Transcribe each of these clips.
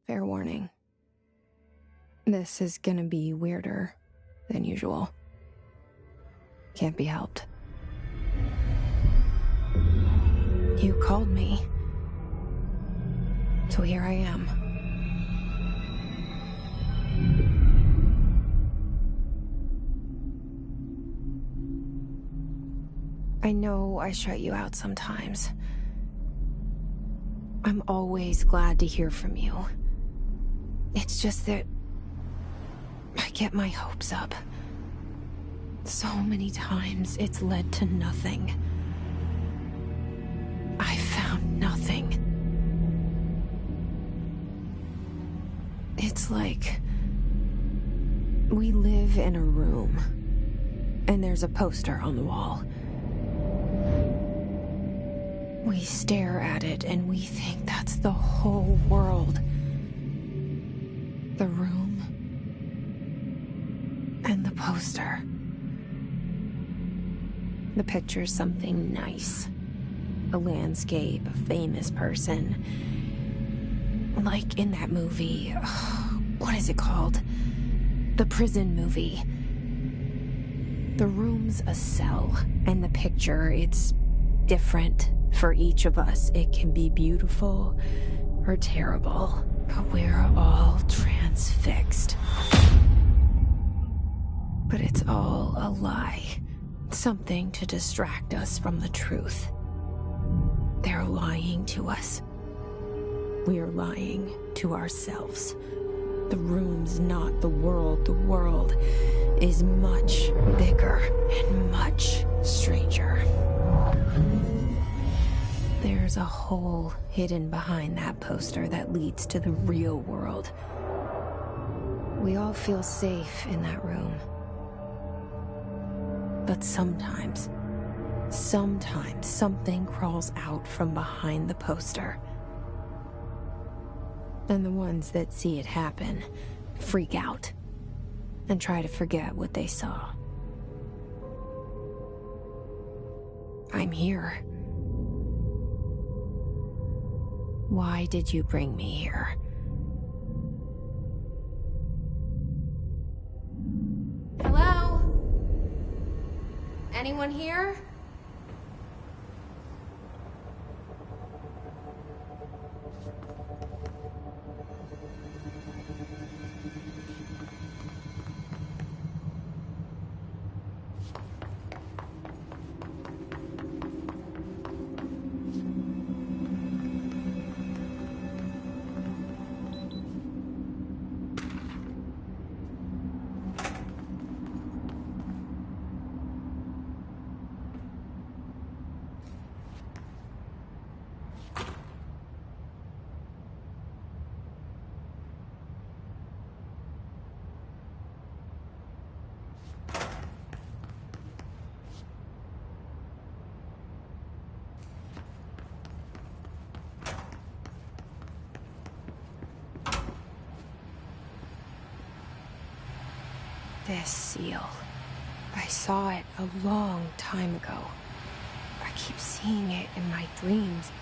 Fair warning. This is gonna be weirder than usual. Can't be helped. You called me. So here I am. I know I shut you out sometimes. I'm always glad to hear from you. It's just that I get my hopes up. So many times it's led to nothing. I found nothing. It's like we live in a room, and there's a poster on the wall. We stare at it and we think that's the whole world. The room and the poster. The picture's something nice. A landscape, a famous person. Like in that movie, what is it called? The prison movie. The room's a cell, and the picture, it's different for each of us. It can be beautiful or terrible, but we're all transfixed. But it's all a lie. Something to distract us from the truth. They're lying to us. We're lying to ourselves. The room's not the world. The world is much bigger and much stranger. There's a hole hidden behind that poster that leads to the real world. We all feel safe in that room. But sometimes something crawls out from behind the poster. And the ones that see it happen freak out and try to forget what they saw. I'm here. Why did you bring me here? Hello? Anyone here? This seal. I saw it a long time ago. I keep seeing it in my dreams.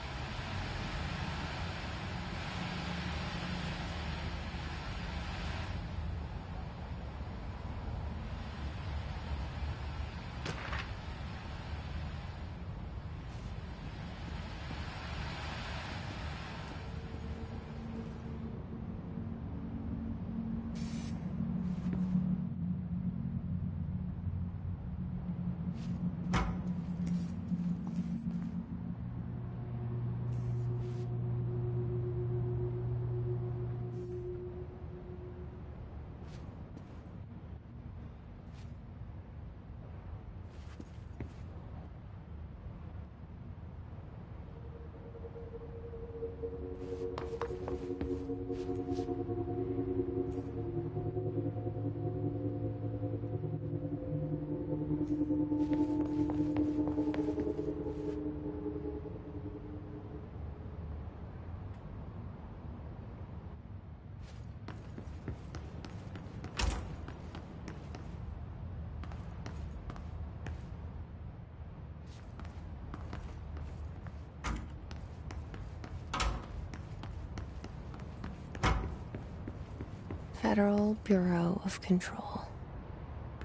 Federal Bureau of Control.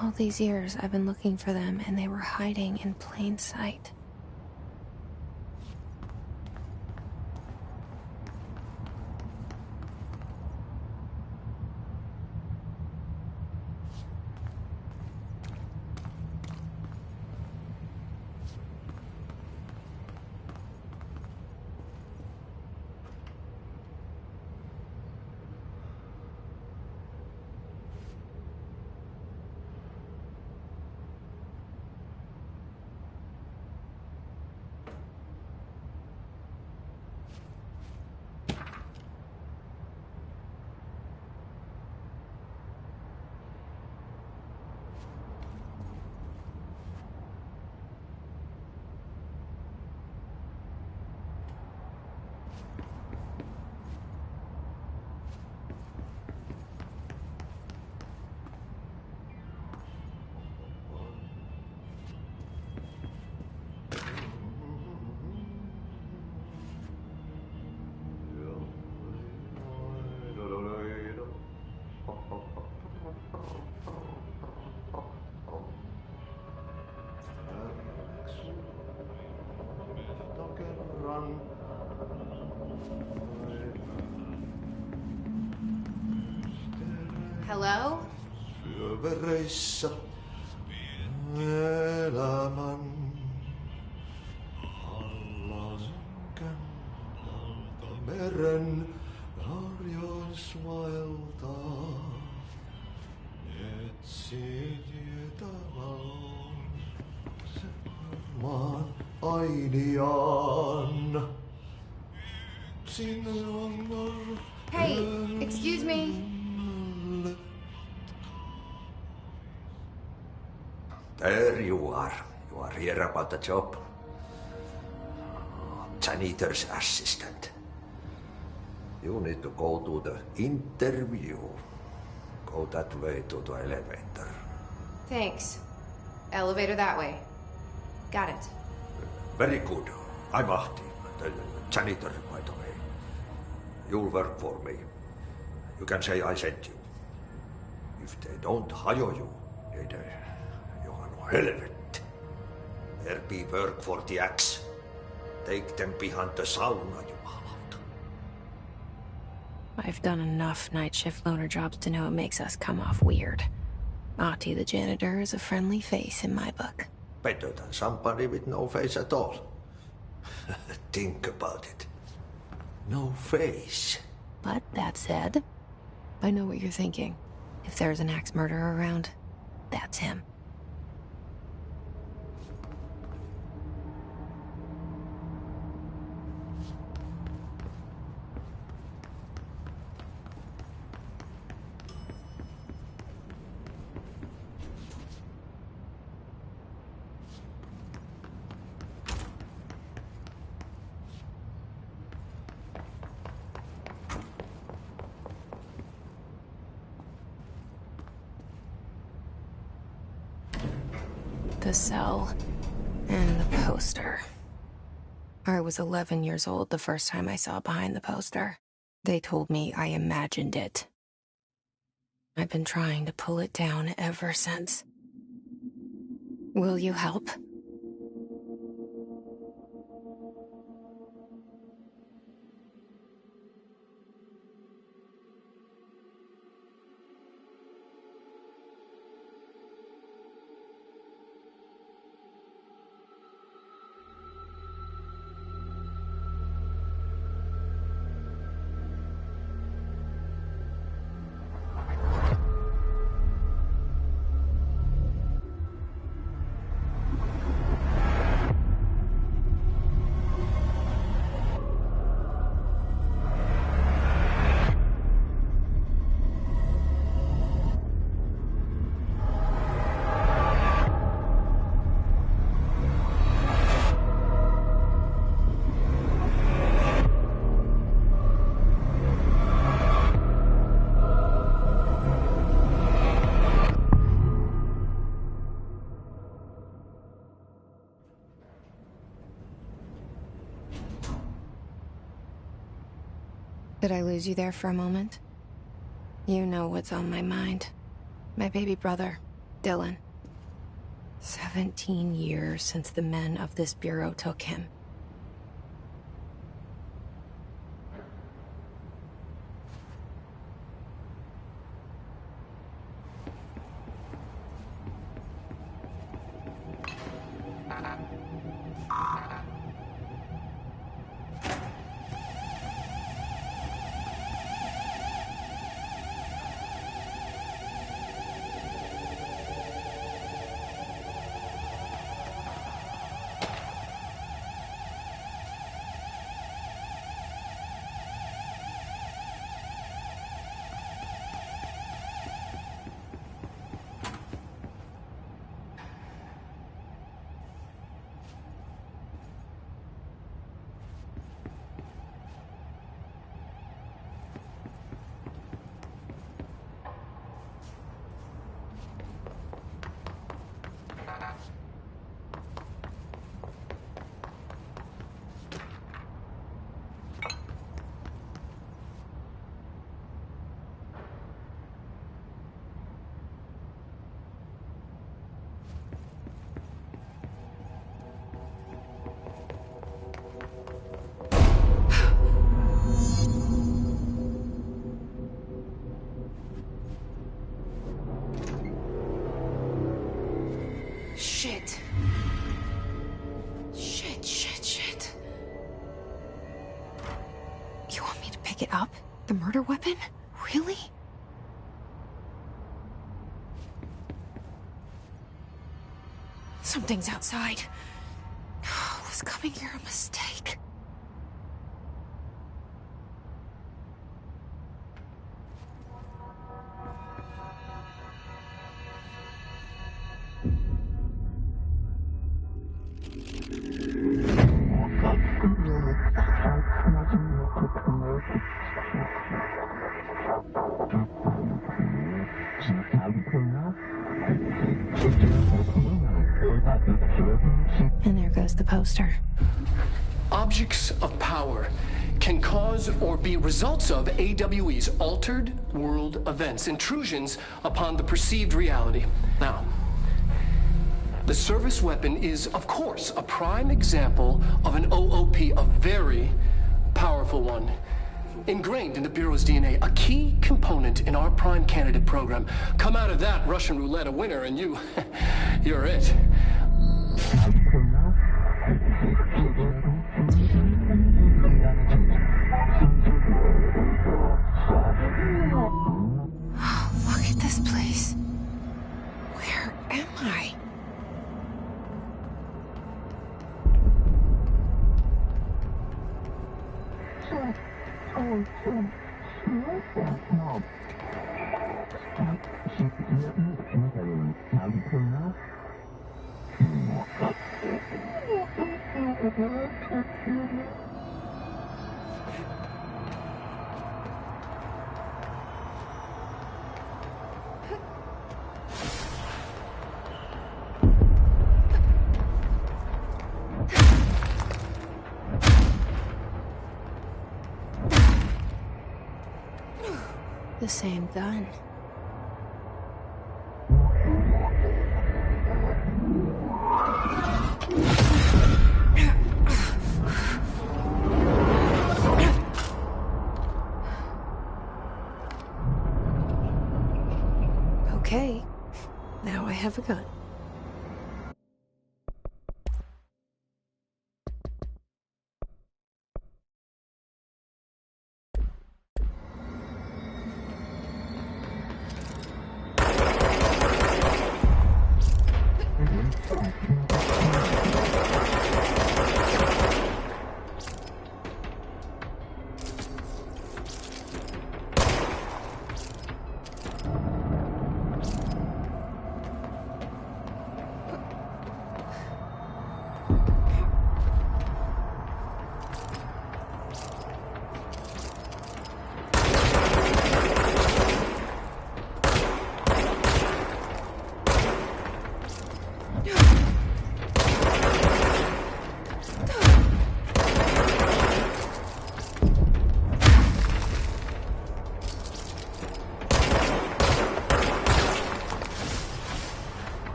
All these years I've been looking for them, and they were hiding in plain sight. Hello? Syövereissä elämän alla synkän meren harjois vaeltaa. Etsi tietä valon se maan ainiaan. Sinne on Hey, excuse me. There you are. You are here about the job. Janitor's assistant. You need to go to the interview. Go that way to the elevator. Thanks. Elevator that way. Got it. Very good. I'm Ahti, the janitor, by the way. You'll work for me. You can say I sent you. If they don't hire you, you are no helvet. There be work for the axe. Take them behind the sauna, jumalauta. I've done enough night shift loner jobs to know it makes us come off weird. Ahti the janitor is a friendly face in my book. Better than somebody with no face at all. Think about it. No face. But that said, I know what you're thinking. If there's an axe murderer around, that's him. The cell and the poster. I was 11 years old the first time I saw behind the poster. They told me I imagined it. I've been trying to pull it down ever since. Will you help? Did I lose you there for a moment? You know what's on my mind. My baby brother, Dylan. 17 years since the men of this bureau took him. Shit. Shit. You want me to pick it up? The murder weapon? Really? Something's outside. Was coming here a mistake? And there goes the poster. Objects of power can cause or be results of AWE's altered world events, intrusions upon the perceived reality. Now, the service weapon is, of course, a prime example of an OOP, a very powerful one. Ingrained in the Bureau's DNA, a key component in our prime candidate program. Come out of that Russian roulette a winner and you're it. Look at this place. Where am I? The same gun. Okay, now I have a gun.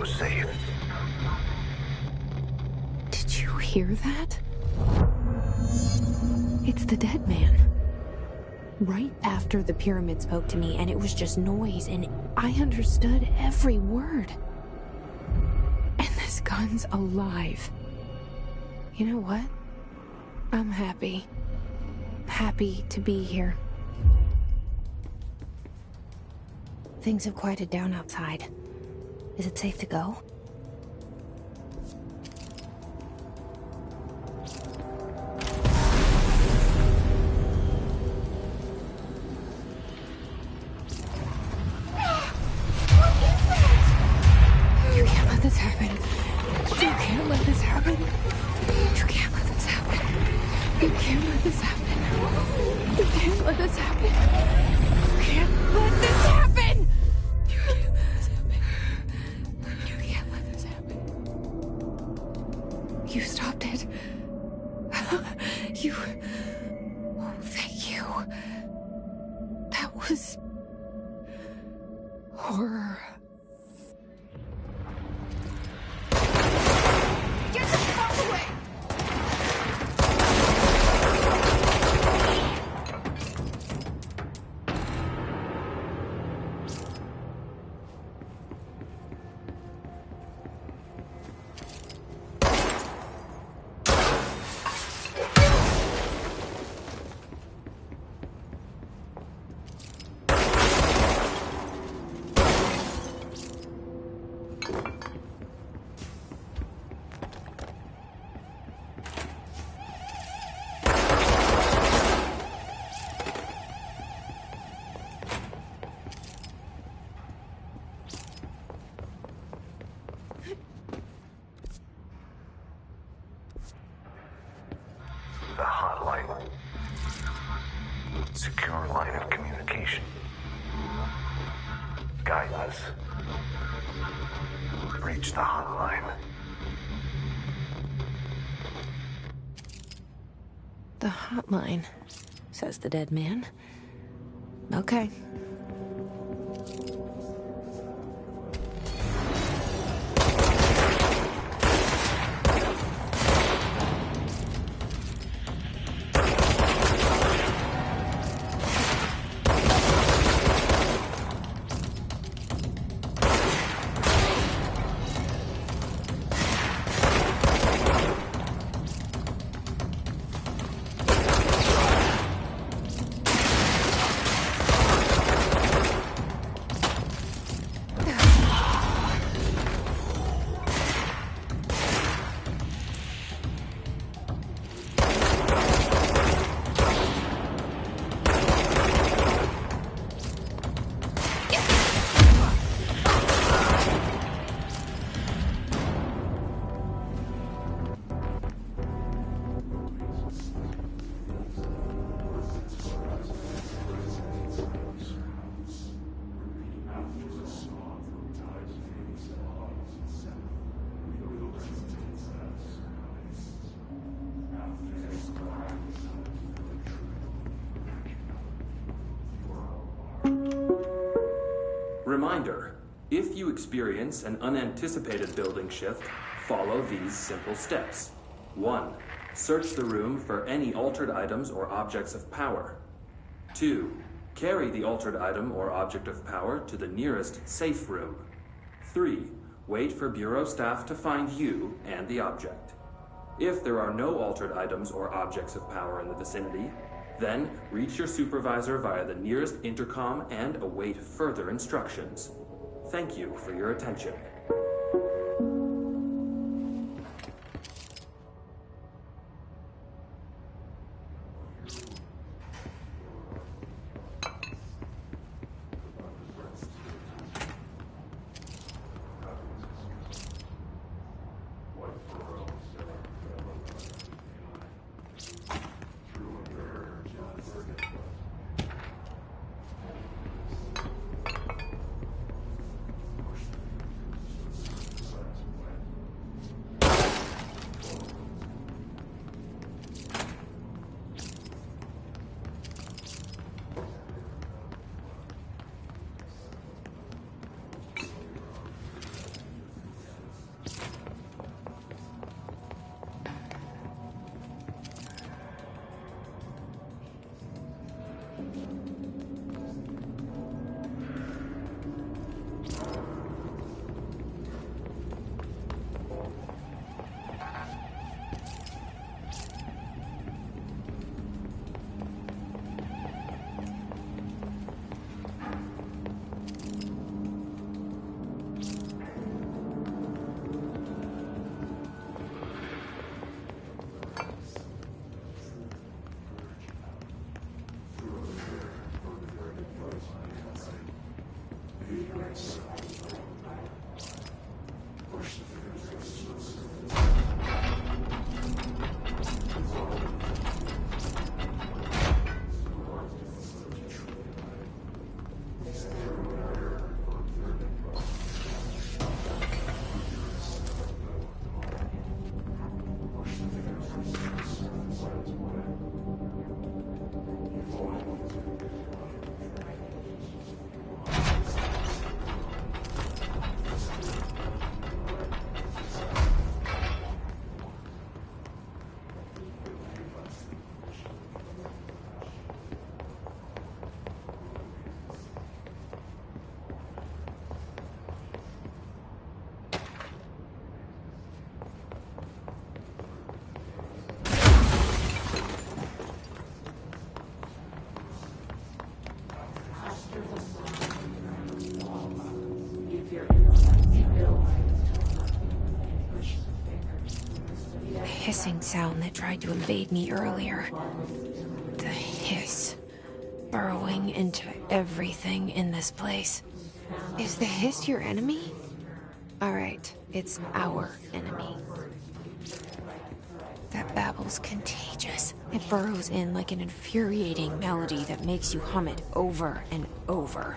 was safe. Did you hear that? It's the dead man. Right after the pyramid spoke to me, and it was just noise, and I understood every word. And this gun's alive. You know what? I'm happy. Happy to be here. Things have quieted down outside. Is it safe to go? This happen. You can't let this happen. You can't let this happen. You can't let this happen. You can't let this happen. You can't let this happen. You can't let this happen. You can't let this happen. You stopped it. You. Oh, thank you. That was horror. The hotline. Secure line of communication. Guide us. Reach the hotline. The hotline, says the dead man. Okay. Reminder, if you experience an unanticipated building shift, follow these simple steps. 1. Search the room for any altered items or objects of power. 2. Carry the altered item or object of power to the nearest safe room. 3. Wait for Bureau staff to find you and the object. If there are no altered items or objects of power in the vicinity, then reach your supervisor via the nearest intercom and await further instructions. Thank you for your attention. hissing sound that tried to invade me earlier. The hiss. Burrowing into everything in this place. Is the hiss your enemy? Alright, it's our enemy. That babble's contagious. It burrows in like an infuriating melody that makes you hum it over and over.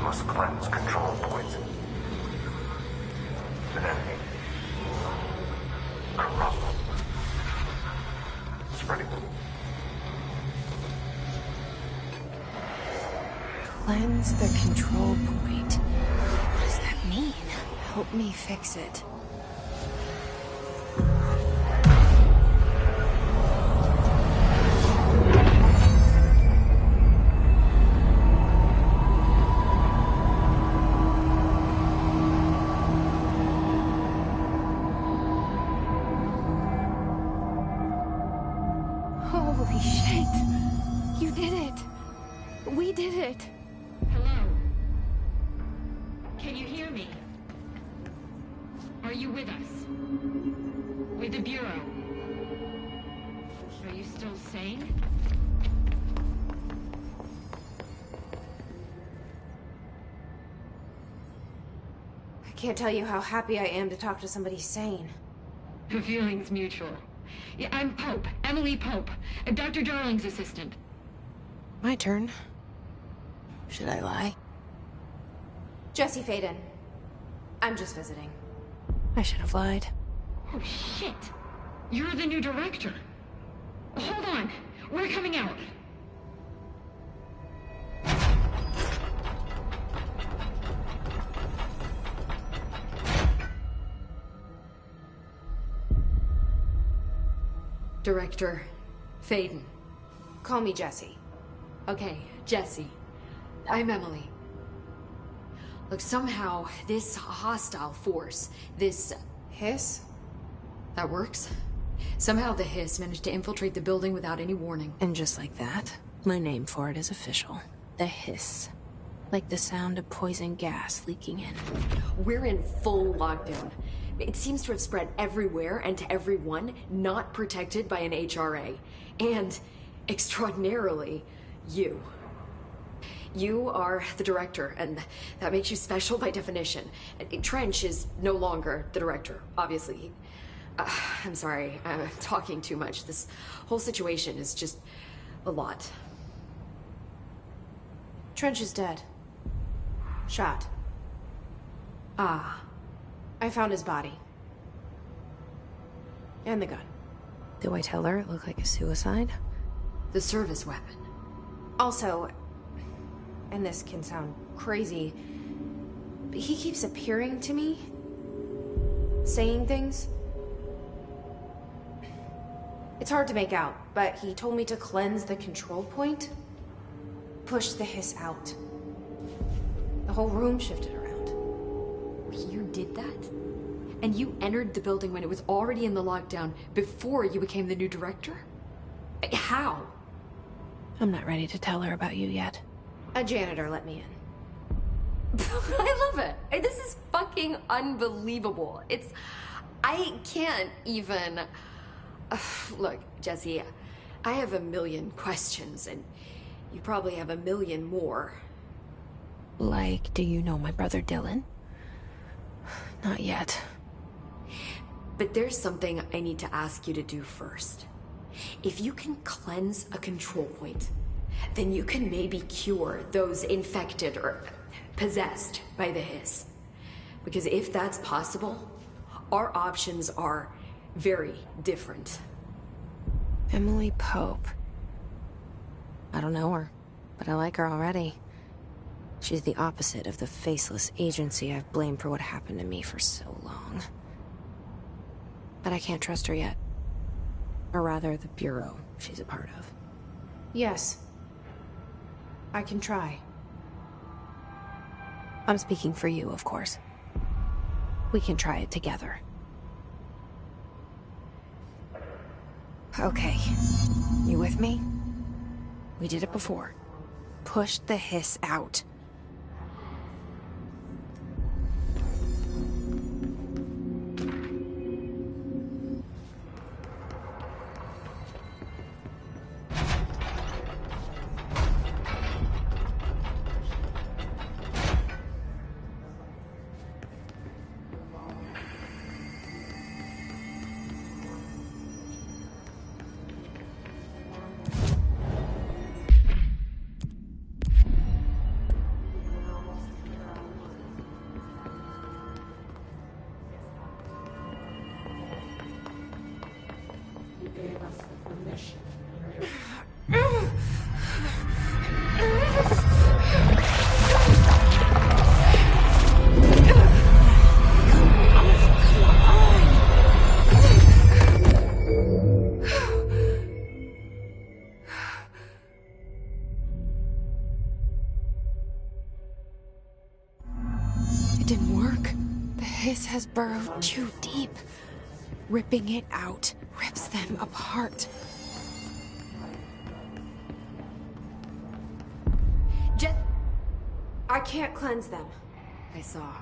Must cleanse control points. An enemy. Corrupt. Spreading. Cleanse the control point. What does that mean? Help me fix it. Holy shit! You did it! We did it! Hello? Can you hear me? Are you with us? With the Bureau? Are you still sane? I can't tell you how happy I am to talk to somebody sane. The feeling's mutual. Yeah, I'm Pope, Emily Pope, Dr. Darling's assistant. My turn. Should I lie? Jesse Faden. I'm just visiting. I should have lied. Oh, shit. You're the new director. Hold on. We're coming out. Director Faden. Call me Jesse. Okay, Jesse. I'm Emily. Look, somehow this hostile force, this... Hiss? That works? Somehow the hiss managed to infiltrate the building without any warning. And just like that, my name for it is official. The hiss. Like the sound of poison gas leaking in. We're in full lockdown. It seems to have spread everywhere and to everyone not protected by an HRA. And, extraordinarily, you. You are the director, and that makes you special by definition. Trench is no longer the director, obviously. I'm sorry, I'm talking too much. This whole situation is just a lot. Trench is dead. Shot. Ah. I found his body. And the gun. Do I tell her it looked like a suicide? The service weapon. Also, and this can sound crazy, but he keeps appearing to me, saying things. It's hard to make out, but he told me to cleanse the control point, push the hiss out. The whole room shifted around. did that? And you entered the building when it was already in the lockdown before you became the new director? How? I'm not ready to tell her about you yet. A janitor let me in. I love it. This is fucking unbelievable. I can't even... Look, Jesse, I have a million questions, and you probably have a million more. Like, do you know my brother Dylan? Not yet. But there's something I need to ask you to do first. If you can cleanse a control point, then you can maybe cure those infected or possessed by the hiss. Because if that's possible, our options are very different. Emily Pope. I don't know her, but I like her already. She's the opposite of the faceless agency I've blamed for what happened to me for so long. But I can't trust her yet. Or rather, the Bureau she's a part of. Yes. I can try. I'm speaking for you, of course. We can try it together. Okay. You with me? We did it before. Push the hiss out. It didn't work. The hiss has burrowed too deep. Ripping it out rips them apart. I can't cleanse them. I saw.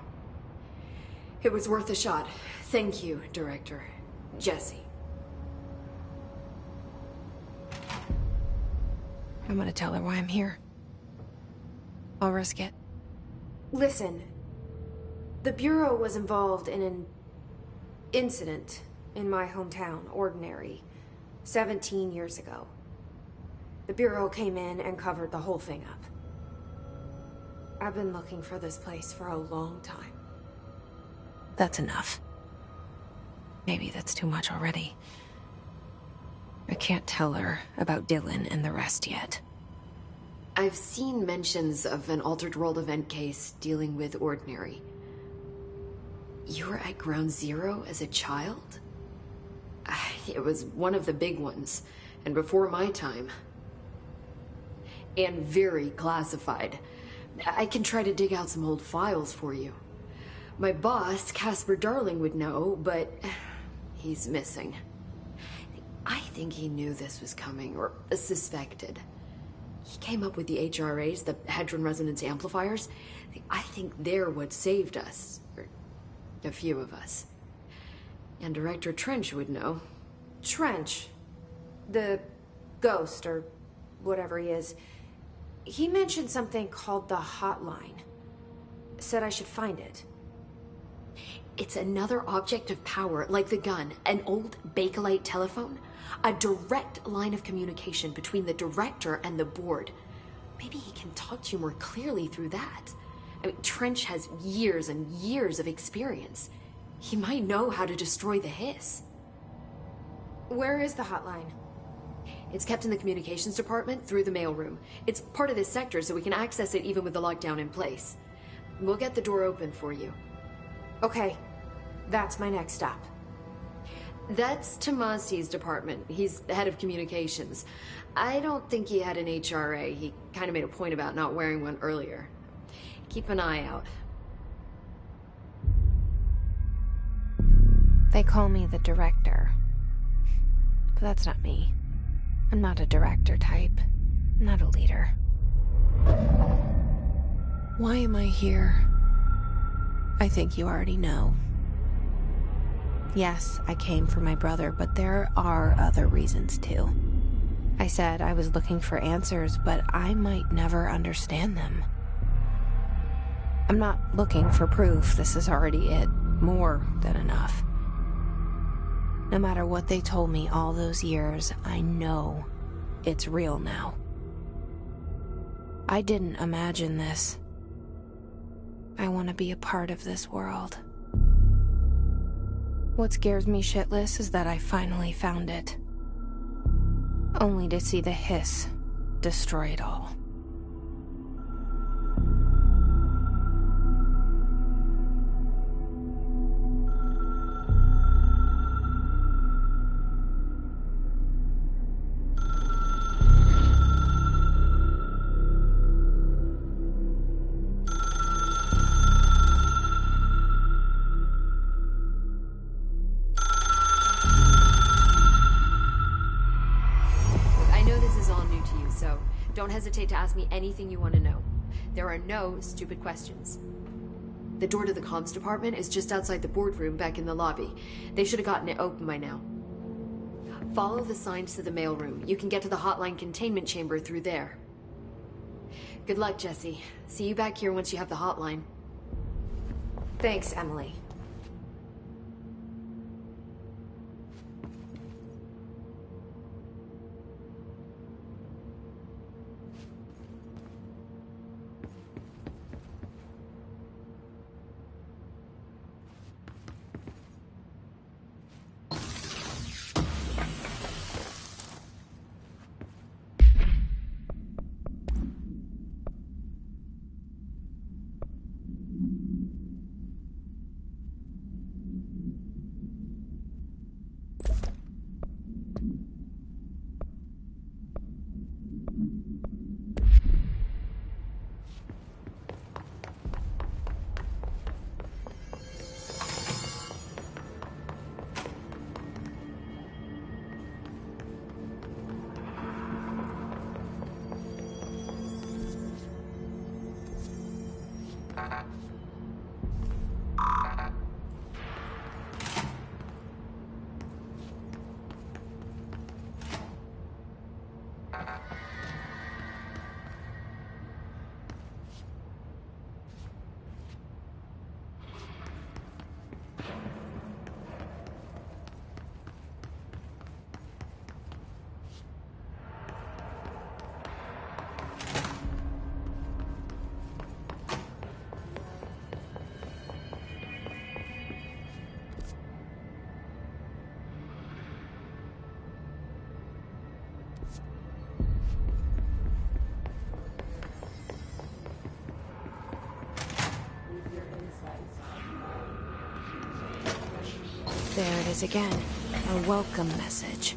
It was worth a shot. Thank you, Director. Jesse. I'm gonna tell her why I'm here. I'll risk it. Listen. The Bureau was involved in an incident in my hometown, Ordinary, 17 years ago. The Bureau came in and covered the whole thing up. I've been looking for this place for a long time. That's enough. Maybe that's too much already. I can't tell her about Dylan and the rest yet. I've seen mentions of an Altered World event case dealing with Ordinary. You were at Ground Zero as a child? It was one of the big ones, and before my time. And very classified. I can try to dig out some old files for you. My boss, Casper Darling, would know, but he's missing. I think he knew this was coming, or suspected. He came up with the HRAs, the Hadron Resonance Amplifiers. I think they're what saved us. Or a few of us. And Director Trench would know. Trench? The ghost, or whatever he is. He mentioned something called the Hotline. Said I should find it. It's another object of power, like the gun, an old Bakelite telephone. A direct line of communication between the director and the board. Maybe he can talk to you more clearly through that. I mean, Trench has years and years of experience. He might know how to destroy the hiss. Where is the hotline? It's kept in the communications department through the mailroom. It's part of this sector, so we can access it even with the lockdown in place. We'll get the door open for you. Okay. That's my next stop. That's Tomasi's department. He's the head of communications. I don't think he had an HRA. He kind of made a point about not wearing one earlier. Keep an eye out. They call me the director. But that's not me. I'm not a director type. I'm not a leader. Why am I here? I think you already know. Yes, I came for my brother, but there are other reasons too. I said I was looking for answers, but I might never understand them. I'm not looking for proof. This is already it. More than enough. No matter what they told me all those years, I know it's real now. I didn't imagine this. I want to be a part of this world. What scares me shitless is that I finally found it. Only to see the hiss destroy it all. Don't hesitate to ask me anything you want to know. There are no stupid questions. The door to the comms department is just outside the boardroom back in the lobby. They should have gotten it open by now. Follow the signs to the mailroom. You can get to the hotline containment chamber through there. Good luck, Jesse. See you back here once you have the hotline. Thanks, Emily. There it is again. A welcome message.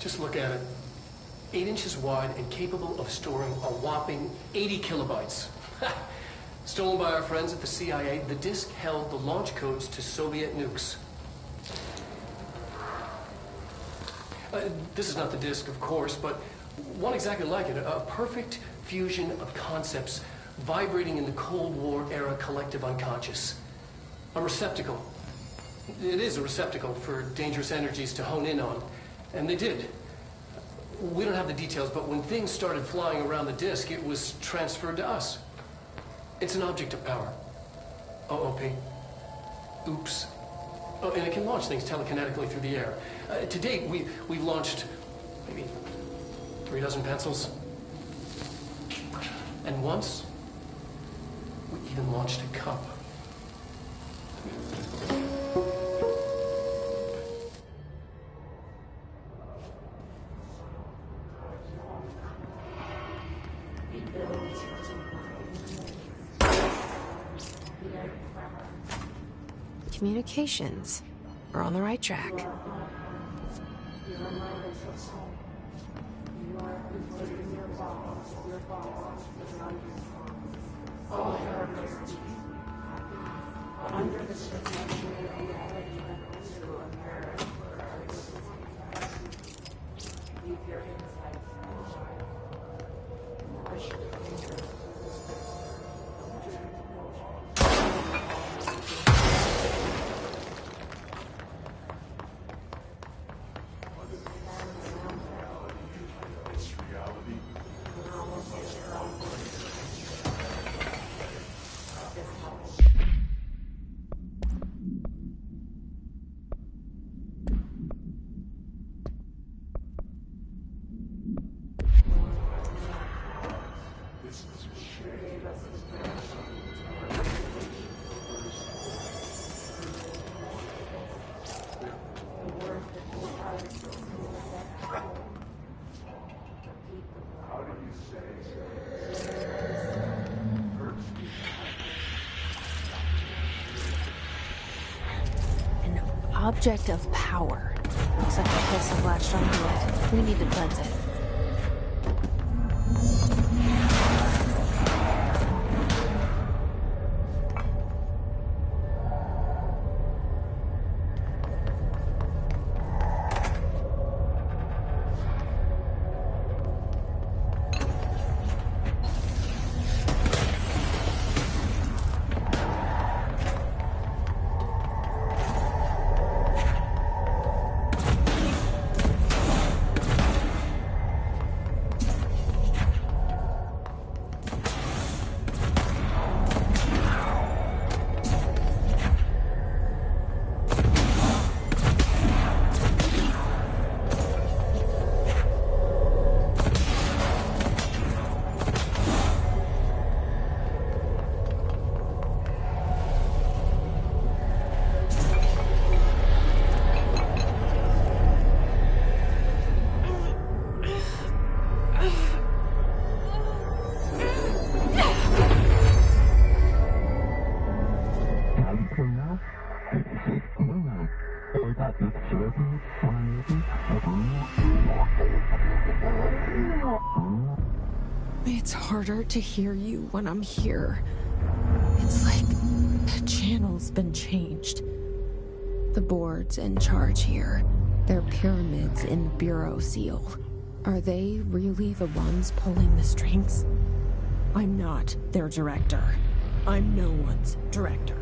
Just look at it. 8 inches wide and capable of storing a whopping 80 kilobytes. Stolen by our friends at the CIA, the disk held the launch codes to Soviet nukes. This is not the disk, of course, but one exactly like it. A perfect fusion of concepts vibrating in the Cold War era collective unconscious. A receptacle. It is a receptacle for dangerous energies to hone in on. And they did. We don't have the details, but when things started flying around the disk, it was transferred to us. It's an object of power. OOP. Oops. Oh, and it can launch things telekinetically through the air. To date, we've launched maybe 3 dozen pencils. And once, we even launched a cup. Communications. We're on the right track. Object of power. Looks like the hiss have latched onto it. We need to cleanse it. It's harder to hear you when I'm here. It's like the channel's been changed. The board's in charge here. They're pyramids in the Bureau seal. Are they really the ones pulling the strings? I'm not their director. I'm no one's director.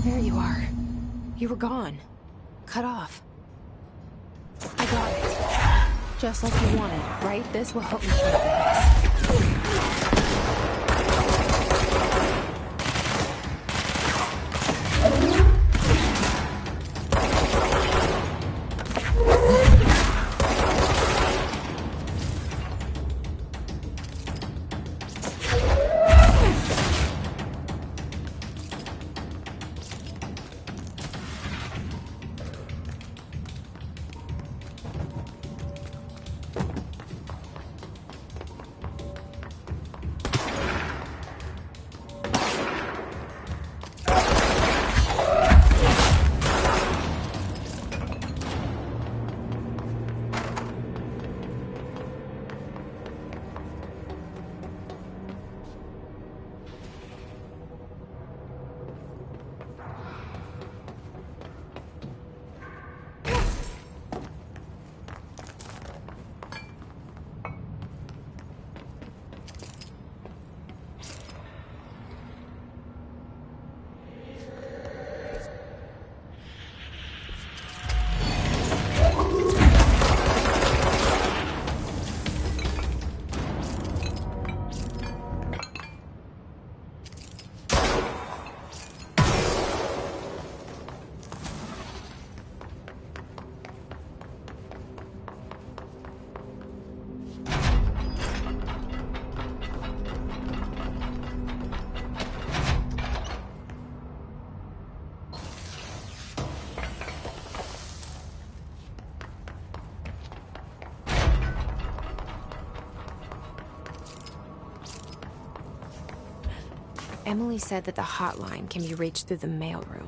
There you are. You were gone. Cut off. I got it. Just like you wanted, right? This will help me get this. Emily said that the hotline can be reached through the mailroom.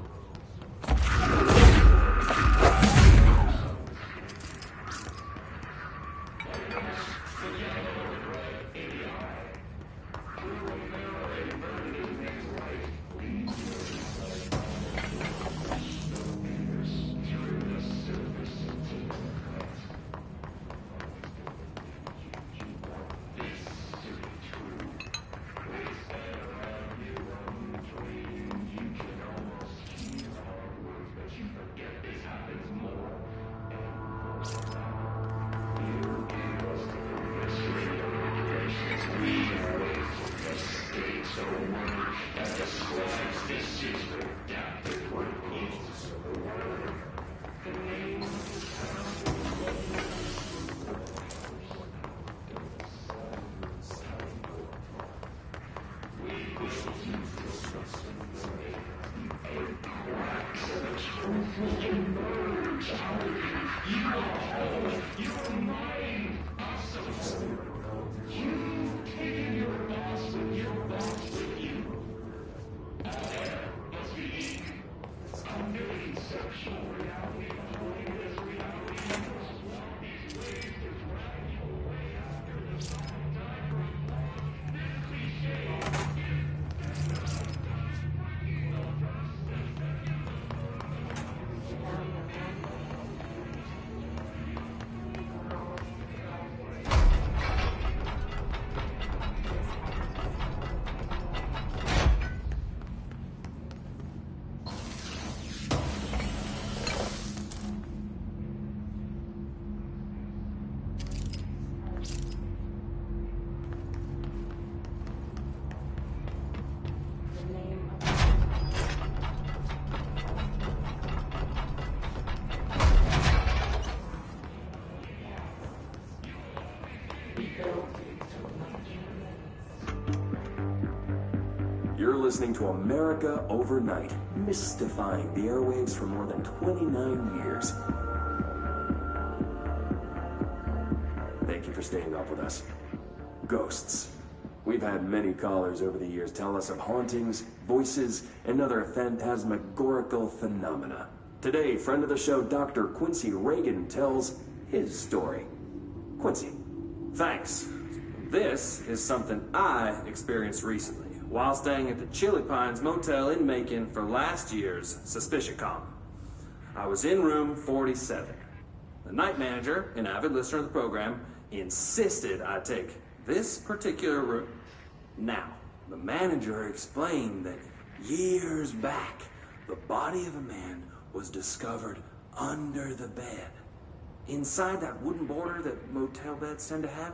You're listening to America Overnight, mystifying the airwaves for more than 29 years. Thank you for staying up with us. Ghosts. We've had many callers over the years tell us of hauntings, voices, and other phantasmagorical phenomena. Today, friend of the show, Dr. Quincy Reagan, tells his story. Quincy. Thanks. This is something I experienced recently while staying at the Chili Pines Motel in Macon for last year's SuspicionCon. I was in room 47. The night manager, an avid listener of the program, insisted I take this particular room. Now, the manager explained that years back, the body of a man was discovered under the bed, inside that wooden border that motel beds tend to have.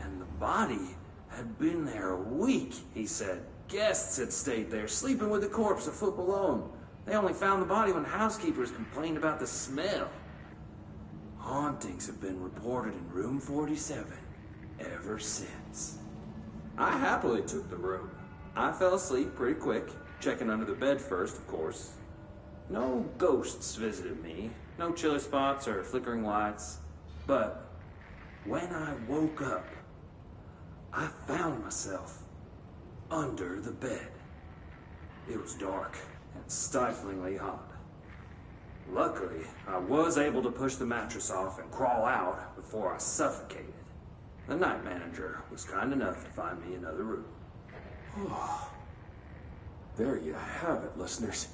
And the body had been there a week, he said. Guests had stayed there, sleeping with the corpse a foot below them. They only found the body when housekeepers complained about the smell. Hauntings have been reported in room 47 ever since. I happily took the room. I fell asleep pretty quick, checking under the bed first, of course. No ghosts visited me, no chilly spots or flickering lights. But when I woke up, I found myself under the bed. It was dark and stiflingly hot. Luckily, I was able to push the mattress off and crawl out before I suffocated. The night manager was kind enough to find me another room. Oh, there you have it, listeners.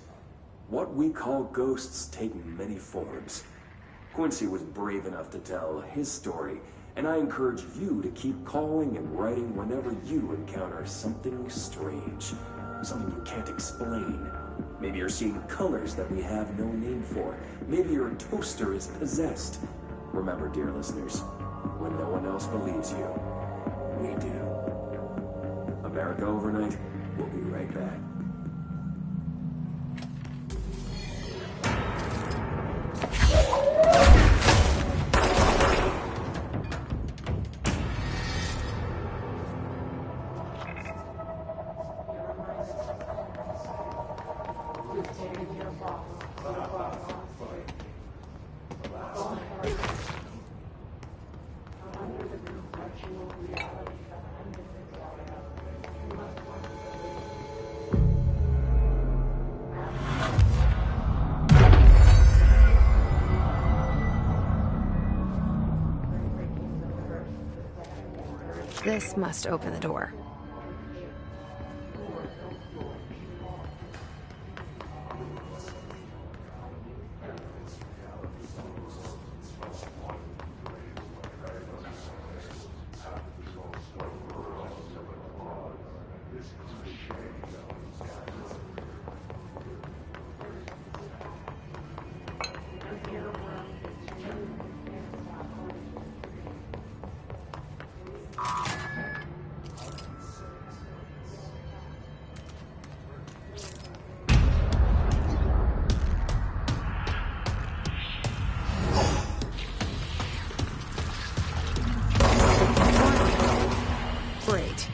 What we call ghosts take many forms. Quincy was brave enough to tell his story, and I encourage you to keep calling and writing whenever you encounter something strange, something you can't explain. Maybe you're seeing colors that we have no name for. Maybe your toaster is possessed. Remember, dear listeners, when no one else believes you, we do. America Overnight, we'll be right back. This must open the door. Great.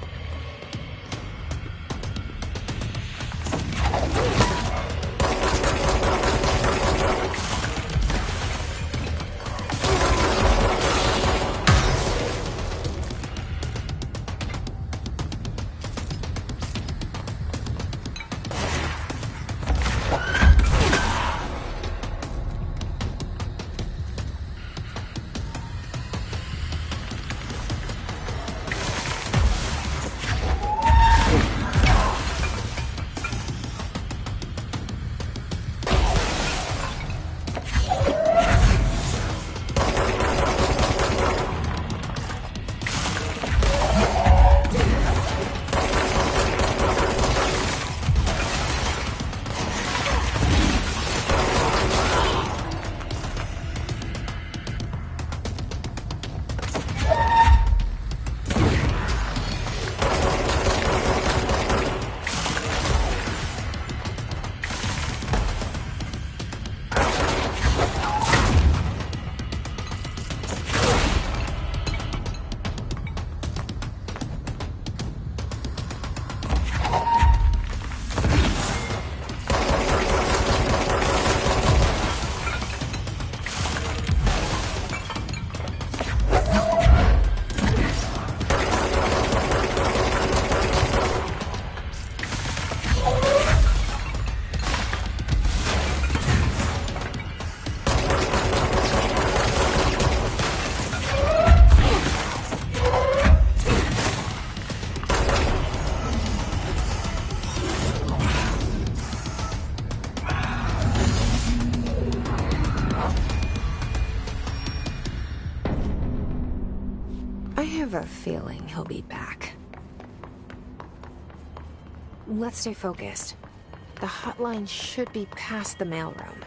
I have a feeling he'll be back. Let's stay focused. The hotline should be past the mailroom.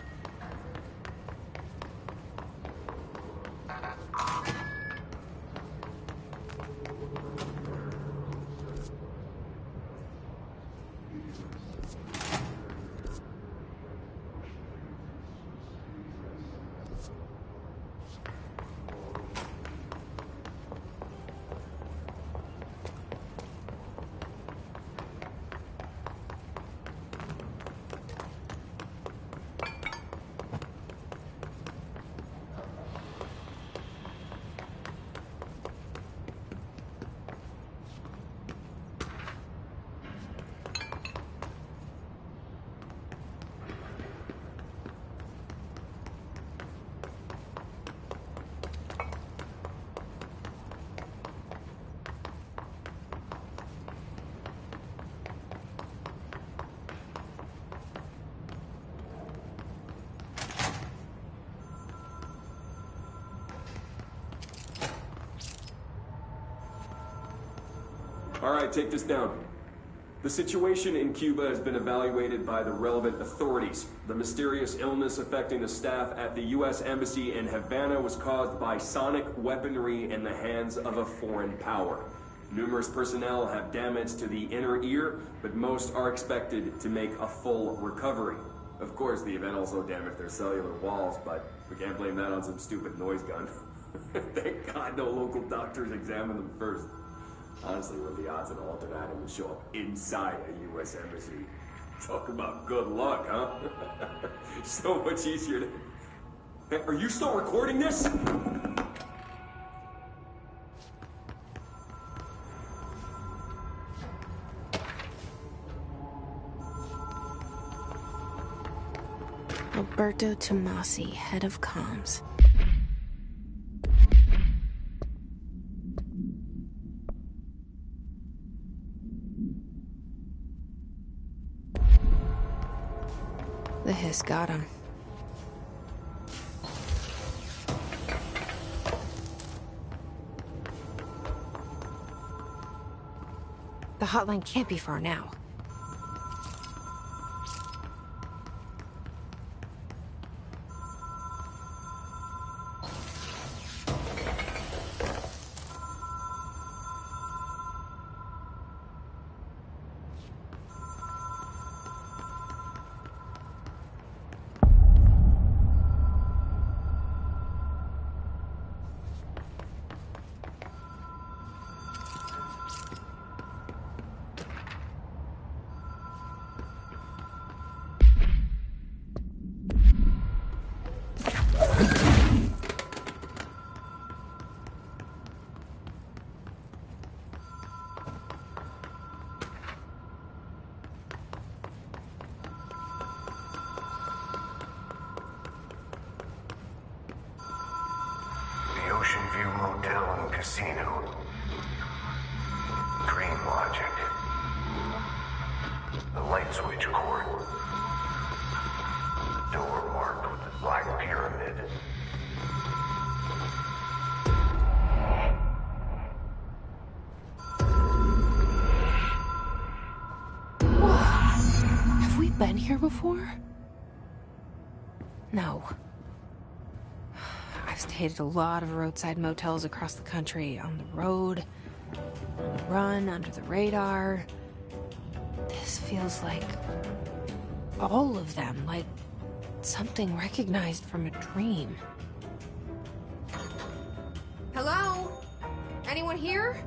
All right, take this down. The situation in Cuba has been evaluated by the relevant authorities. The mysterious illness affecting the staff at the U.S. Embassy in Havana was caused by sonic weaponry in the hands of a foreign power. Numerous personnel have damage to the inner ear, but most are expected to make a full recovery. Of course, the event also damaged their cellular walls, but we can't blame that on some stupid noise gun. Thank God no local doctors examined them first. Honestly, what are the odds an alternate item would show up inside a U.S. embassy? Talk about good luck, huh? So much easier to... Hey, are you still recording this? Alberto Tomasi, head of comms. The hiss got him. The hotline can't be far now. Ocean View Motel and Casino. Dream logic. The light switch cord. Door marked with the Black Pyramid. Have we been here before? No. I've stayed at a lot of roadside motels across the country, on the road, on the run, under the radar. This feels like all of them, like something recognized from a dream. Hello? Anyone here?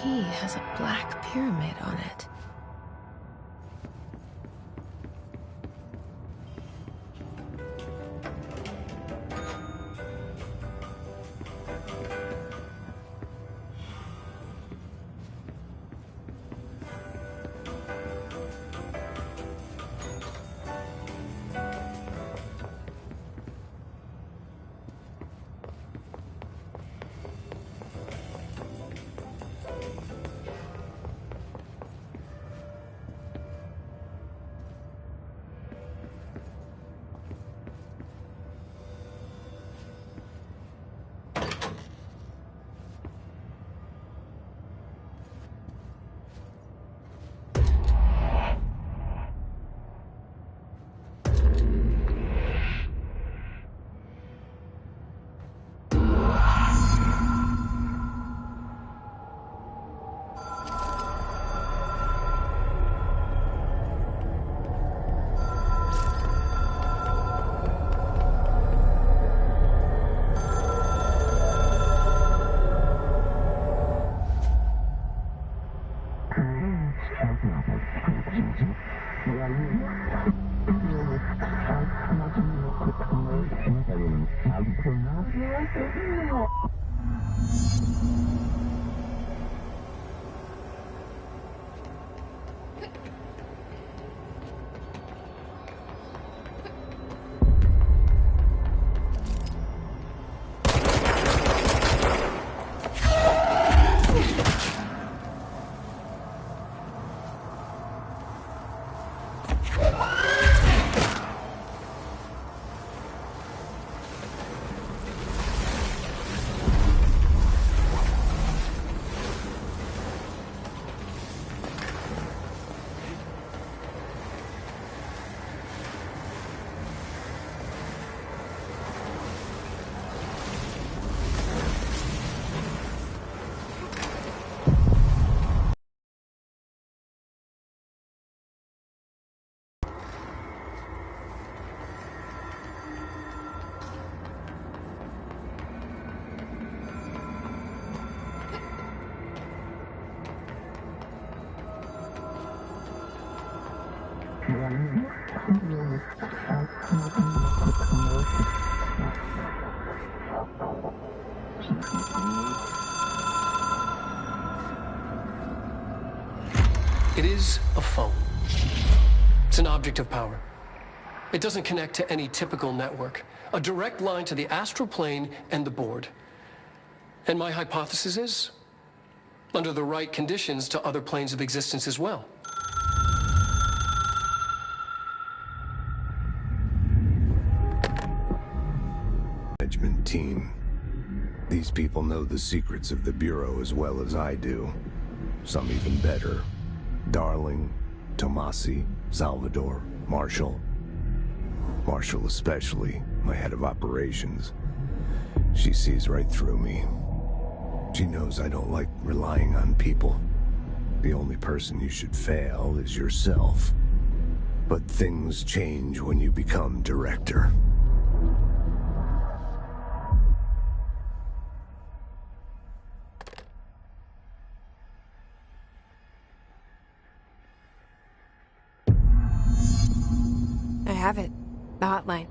Key has a black pyramid on it. It is a phone. It's an object of power. It doesn't connect to any typical network. A direct line to the astral plane and the board. And my hypothesis is, under the right conditions, to other planes of existence as well. Management team. These people know the secrets of the Bureau as well as I do. Some even better. Darling, Tomasi, Salvador, Marshall. Marshall especially, my head of operations. She sees right through me. She knows I don't like relying on people. The only person you should fail is yourself. But things change when you become director. I have it. The hotline.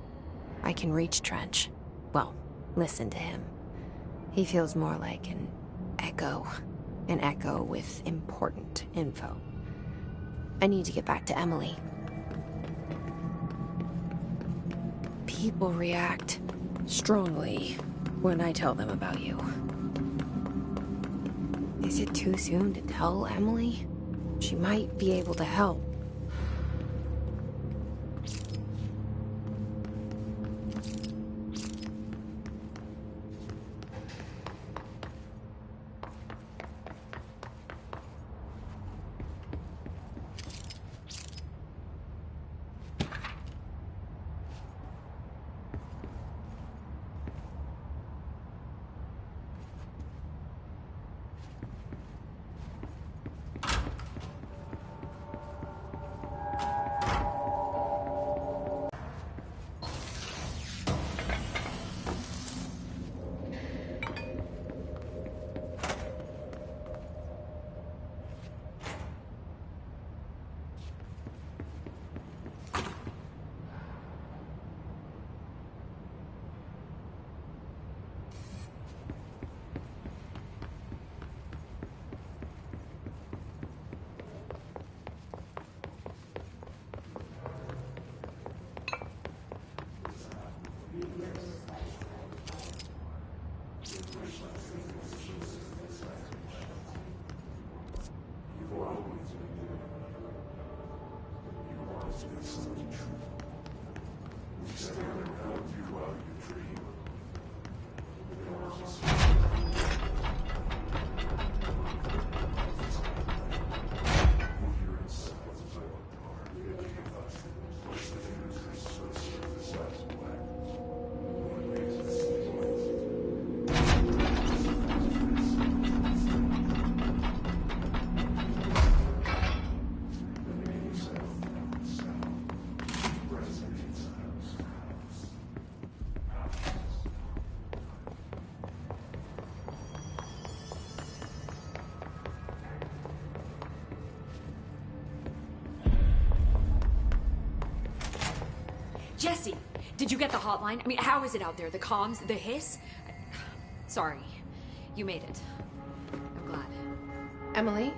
I can reach Trench. Well, listen to him. He feels more like an echo. An echo with important info. I need to get back to Emily. People react strongly when I tell them about you. Is it too soon to tell Emily? She might be able to help. Jesse, did you get the hotline? I mean, how is it out there? The comms, the hiss? Sorry, you made it. I'm glad. Emily?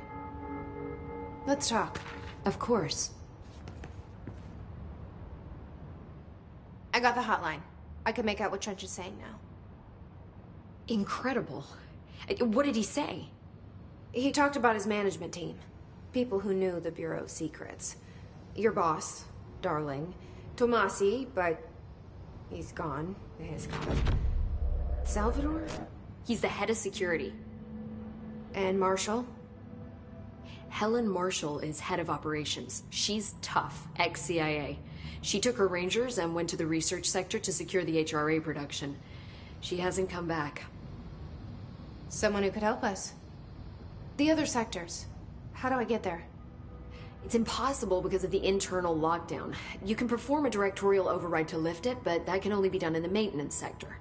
Let's talk. Of course. I got the hotline. I can make out what Trench is saying now. Incredible. What did he say? He talked about his management team. People who knew the Bureau's secrets. Your boss, Darling. Tomasi, but he's gone. He's gone. Salvador? He's the head of security. And Marshall? Helen Marshall is head of operations. She's tough, ex-CIA. She took her Rangers and went to the research sector to secure the HRA production. She hasn't come back. Someone who could help us. The other sectors. How do I get there? It's impossible because of the internal lockdown. You can perform a directorial override to lift it, but that can only be done in the maintenance sector.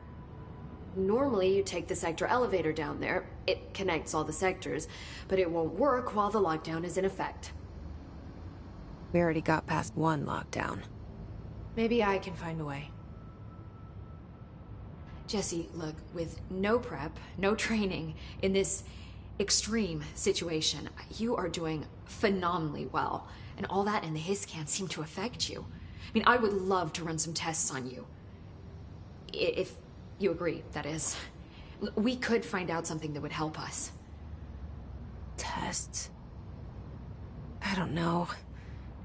Normally, you take the sector elevator down there. It connects all the sectors, but it won't work while the lockdown is in effect. We already got past one lockdown. Maybe I can find a way. Jesse, look, with no prep, no training in this extreme situation, you are doing phenomenally well. And all that and the hiss can't seem to affect you. I mean, I would love to run some tests on you. If you agree, that is. We could find out something that would help us. Tests? I don't know.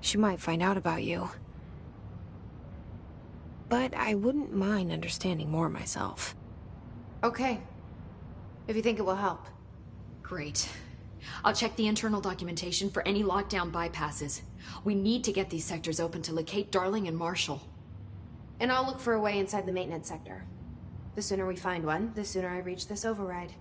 She might find out about you. But I wouldn't mind understanding more myself. Okay. If you think it will help. Great. I'll check the internal documentation for any lockdown bypasses. We need to get these sectors open to locate Darling and Marshall. And I'll look for a way inside the maintenance sector. The sooner we find one, the sooner I reach this override.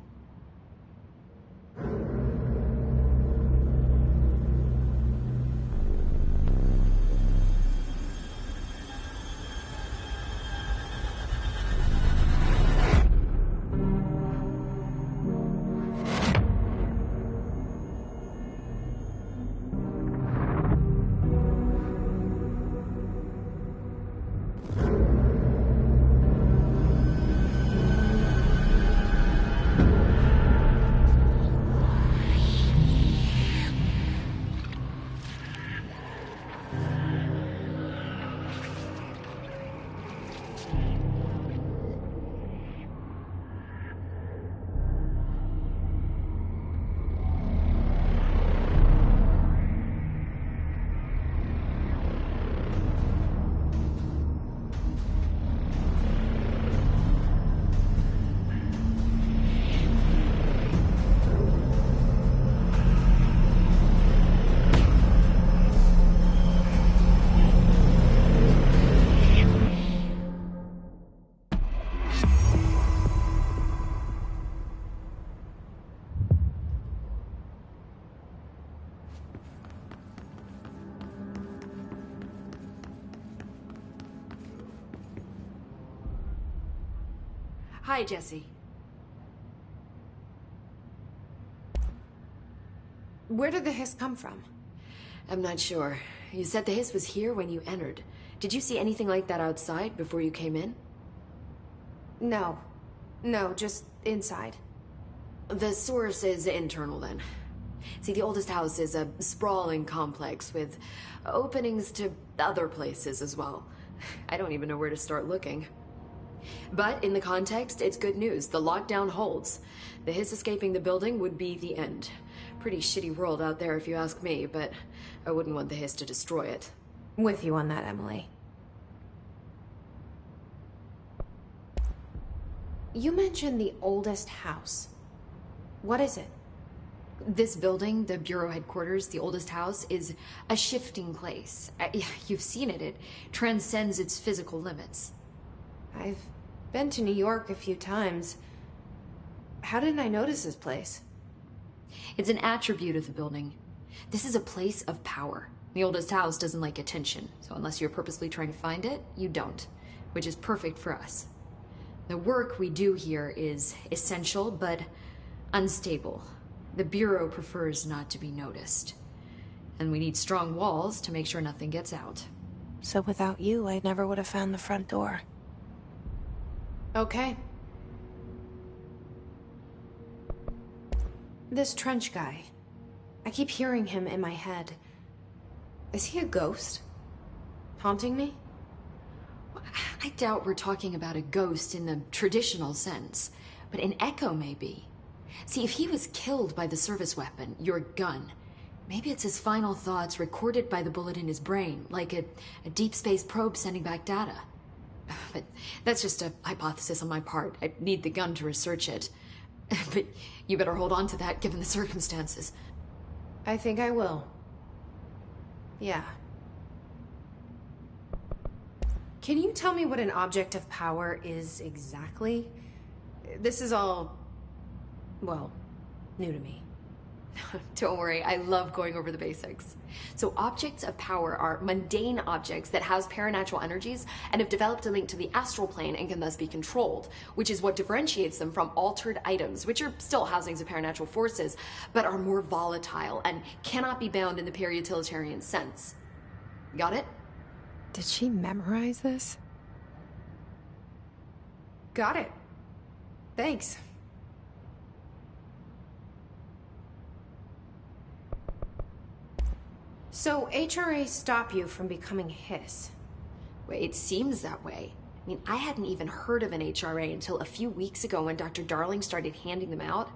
Hi, Jesse. Where did the hiss come from? I'm not sure. You said the hiss was here when you entered. Did you see anything like that outside before you came in? No. No, just inside. The source is internal, then. See, the oldest house is a sprawling complex with openings to other places as well. I don't even know where to start looking. But in the context, it's good news. The lockdown holds. The hiss escaping the building would be the end. Pretty shitty world out there if you ask me, but I wouldn't want the hiss to destroy it. With you on that, Emily. You mentioned the oldest house. What is it? This building, the Bureau headquarters, the oldest house, is a shifting place. You've seen it. It transcends its physical limits. I've been to New York a few times. How didn't I notice this place? It's an attribute of the building. This is a place of power. The oldest house doesn't like attention, so unless you're purposely trying to find it, you don't, which is perfect for us. The work we do here is essential, but unstable. The Bureau prefers not to be noticed. And we need strong walls to make sure nothing gets out. So without you, I never would have found the front door. Okay. This Trench guy. I keep hearing him in my head. Is he a ghost? Haunting me? I doubt we're talking about a ghost in the traditional sense, but an echo maybe. See, if he was killed by the service weapon, your gun, maybe it's his final thoughts recorded by the bullet in his brain, like a deep space probe sending back data. But that's just a hypothesis on my part. I need the gun to research it. But you better hold on to that given the circumstances. I think I will. Yeah. Can you tell me what an object of power is exactly? This is all, well, new to me. Don't worry, I love going over the basics. So objects of power are mundane objects that house paranatural energies and have developed a link to the astral plane and can thus be controlled, which is what differentiates them from altered items, which are still housings of paranatural forces, but are more volatile and cannot be bound in the peri-utilitarian sense. Got it? Did she memorize this? Got it. Thanks. So, HRA stop you from becoming Hiss? Well, it seems that way. I mean, I hadn't even heard of an HRA until a few weeks ago when Dr. Darling started handing them out.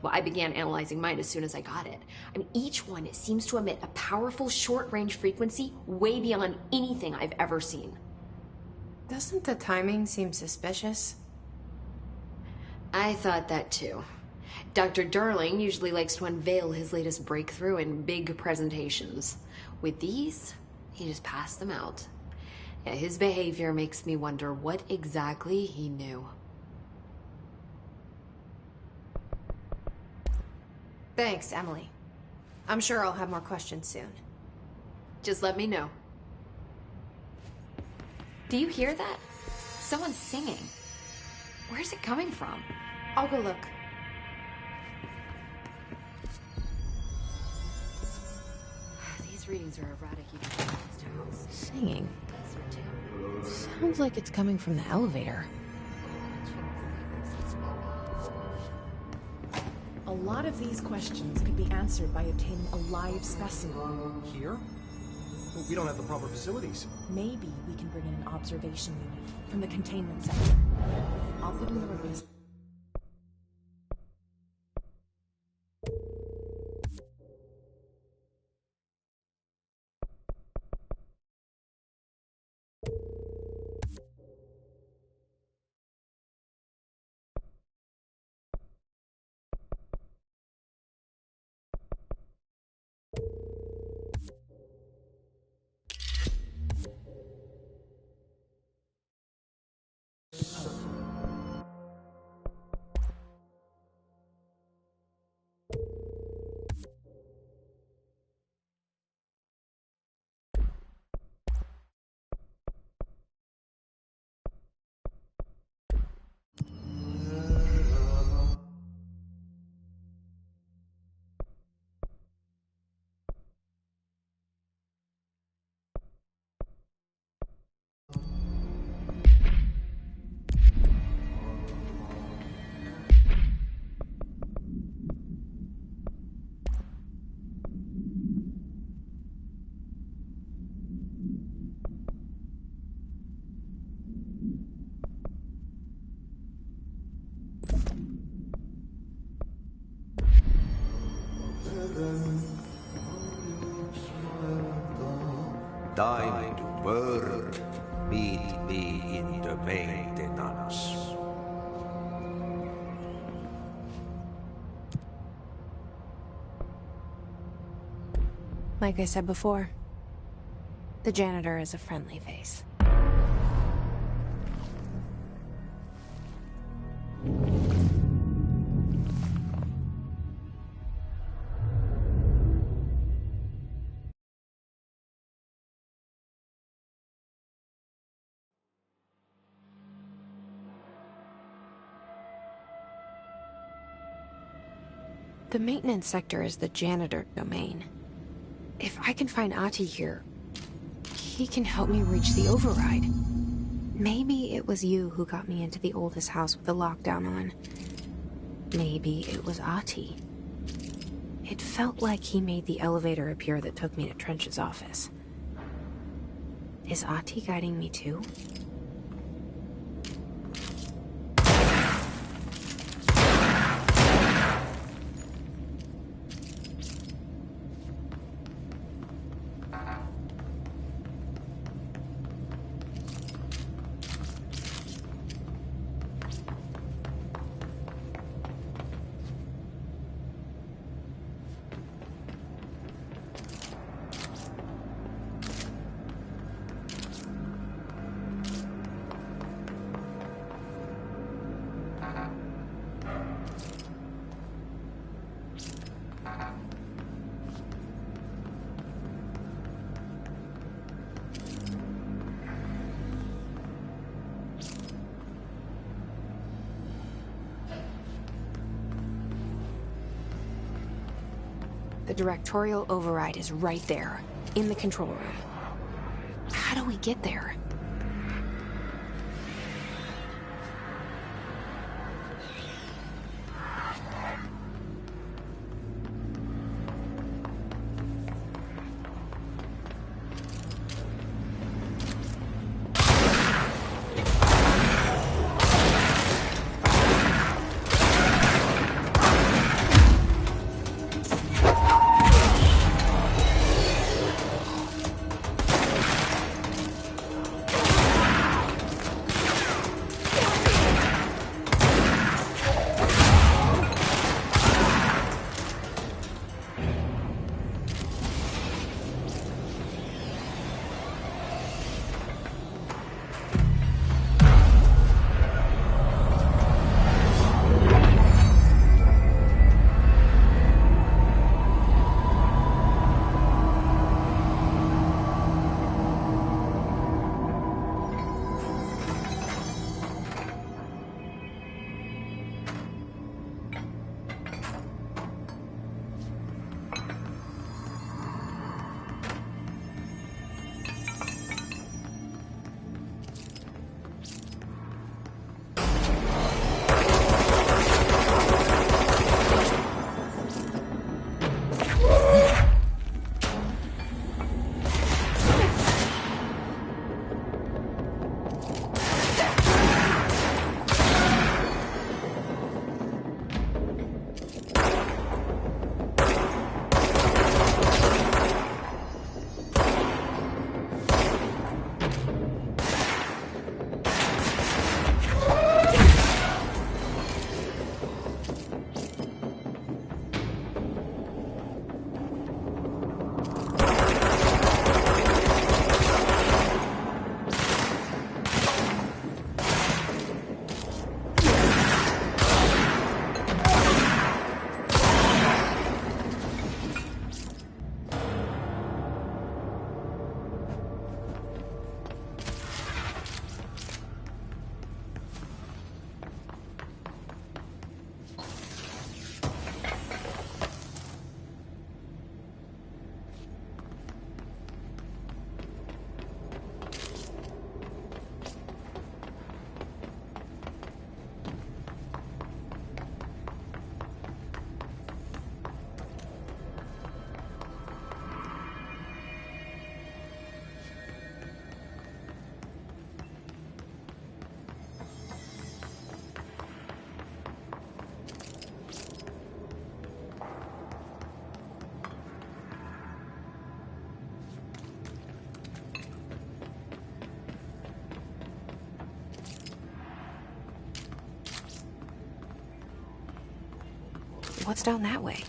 Well, I began analyzing mine as soon as I got it. I mean, each one seems to emit a powerful short-range frequency way beyond anything I've ever seen. Doesn't the timing seem suspicious? I thought that too. Dr. Darling usually likes to unveil his latest breakthrough in big presentations. With these, he just passed them out. Yeah, his behavior makes me wonder what exactly he knew. Thanks, Emily. I'm sure I'll have more questions soon. Just let me know. Do you hear that? Someone's singing. Where's it coming from? I'll go look. These readings are erratic even in this house. Singing. Sounds like it's coming from the elevator. A lot of these questions could be answered by obtaining a live specimen. Here? Well, we don't have the proper facilities. Maybe we can bring in an observation unit from the containment center. I'll put in the request. Thine word, meet me in the maintenance. Like I said before, the janitor is a friendly face. The maintenance sector is the janitor domain. If I can find Ahti here, he can help me reach the override. Maybe it was you who got me into the oldest house with the lockdown on. Maybe it was Ahti. It felt like he made the elevator appear that took me to Trench's office. Is Ahti guiding me too? The directorial override is right there, in the control room. How How do we get there? What's down that way?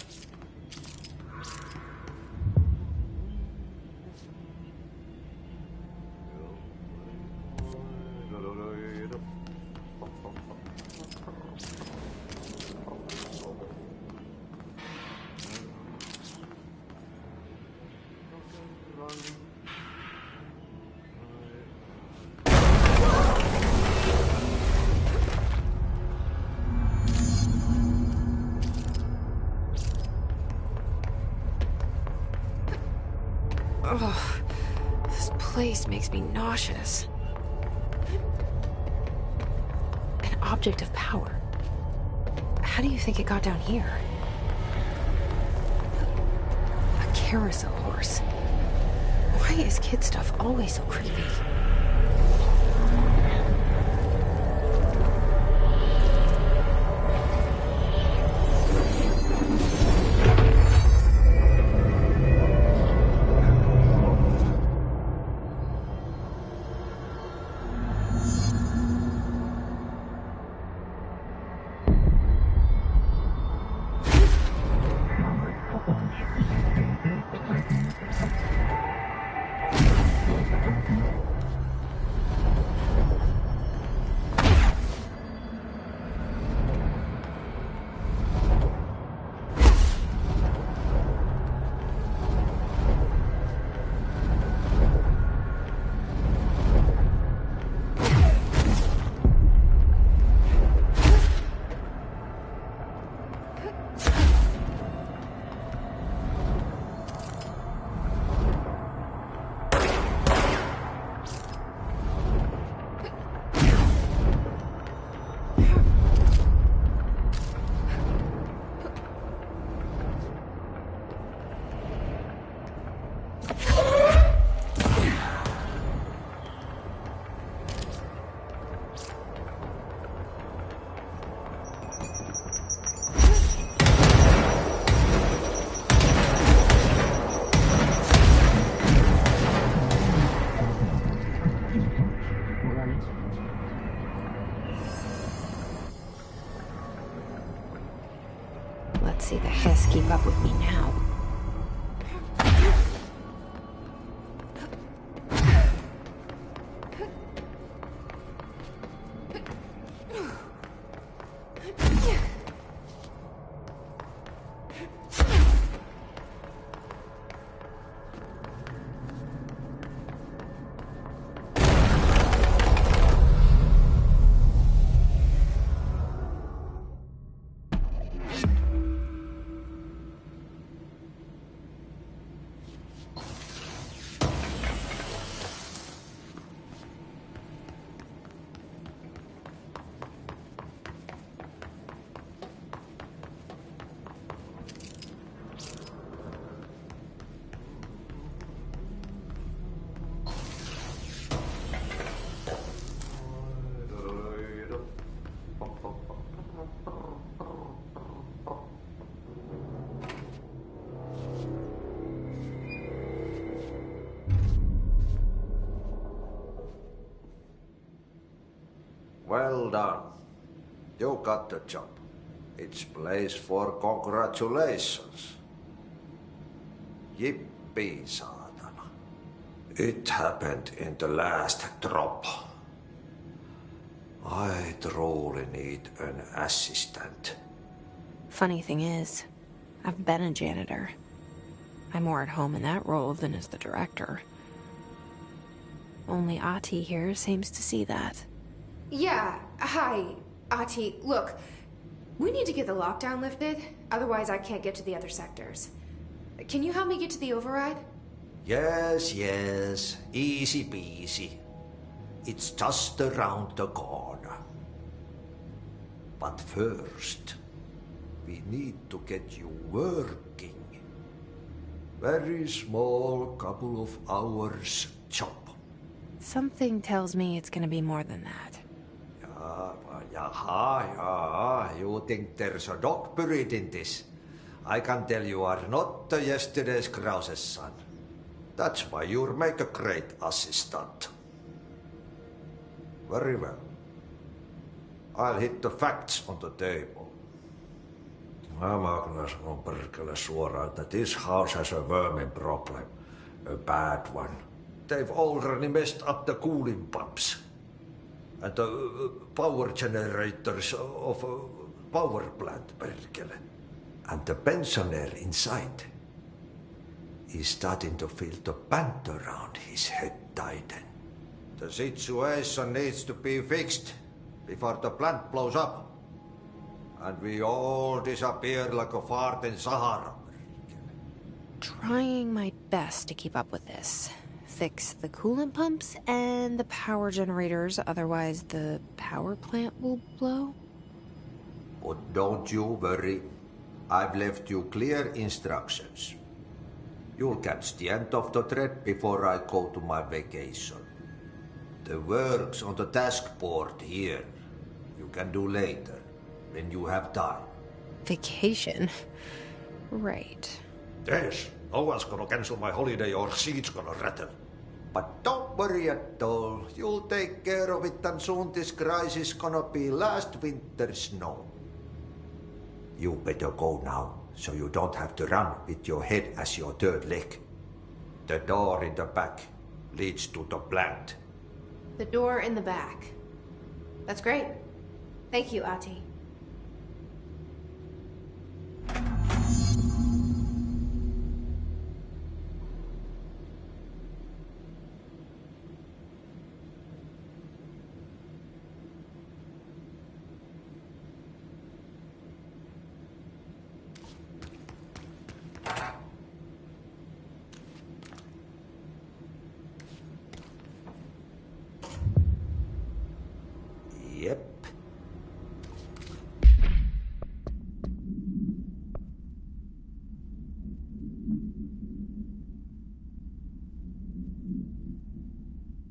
Ugh, this place makes me nauseous. An object of power. How do you think it got down here? A carousel horse. Why is kid stuff always so creepy? with me now. Well done. You got the job. It's place for congratulations. Yippee, saatana. It happened in the last drop. I truly need an assistant. Funny thing is, I've been a janitor. I'm more at home in that role than as the director. Only Ahti here seems to see that. Yeah, hi, Ahti. Look, we need to get the lockdown lifted, otherwise I can't get to the other sectors. Can you help me get to the override? Yes, easy peasy. It's just around the corner. But first, we need to get you working. Very small, couple of hours job. Something tells me it's gonna be more than that. You think there's a dog buried in this? I can tell you are not yesterday's Krause's son. That's why you'll make a great assistant. Very well. I'll hit the facts on the table. Mä kyllä sanon perkele suoraan, that this house has a vermin problem. A bad one. They've already messed up the cooling pumps. And the power generators of a power plant, perkele. And the pensioner inside is starting to feel the band around his head tighten. The situation needs to be fixed before the plant blows up. And we all disappear like a fart in Sahara. Trying my best to keep up with this. Fix the coolant pumps and the power generators, otherwise the power plant will blow? But don't you worry. I've left you clear instructions. You'll catch the end of the thread before I go to my vacation. The work's on the task board here. You can do later, when you have time. Vacation? Right. Yes, no one's gonna cancel my holiday or seat's gonna rattle. But don't worry at all. You'll take care of it and soon this crisis gonna be last winter's snow. You better go now, so you don't have to run with your head as your third leg. The door in the back leads to the plant. The door in the back. That's great. Thank you, Ahti. Yep.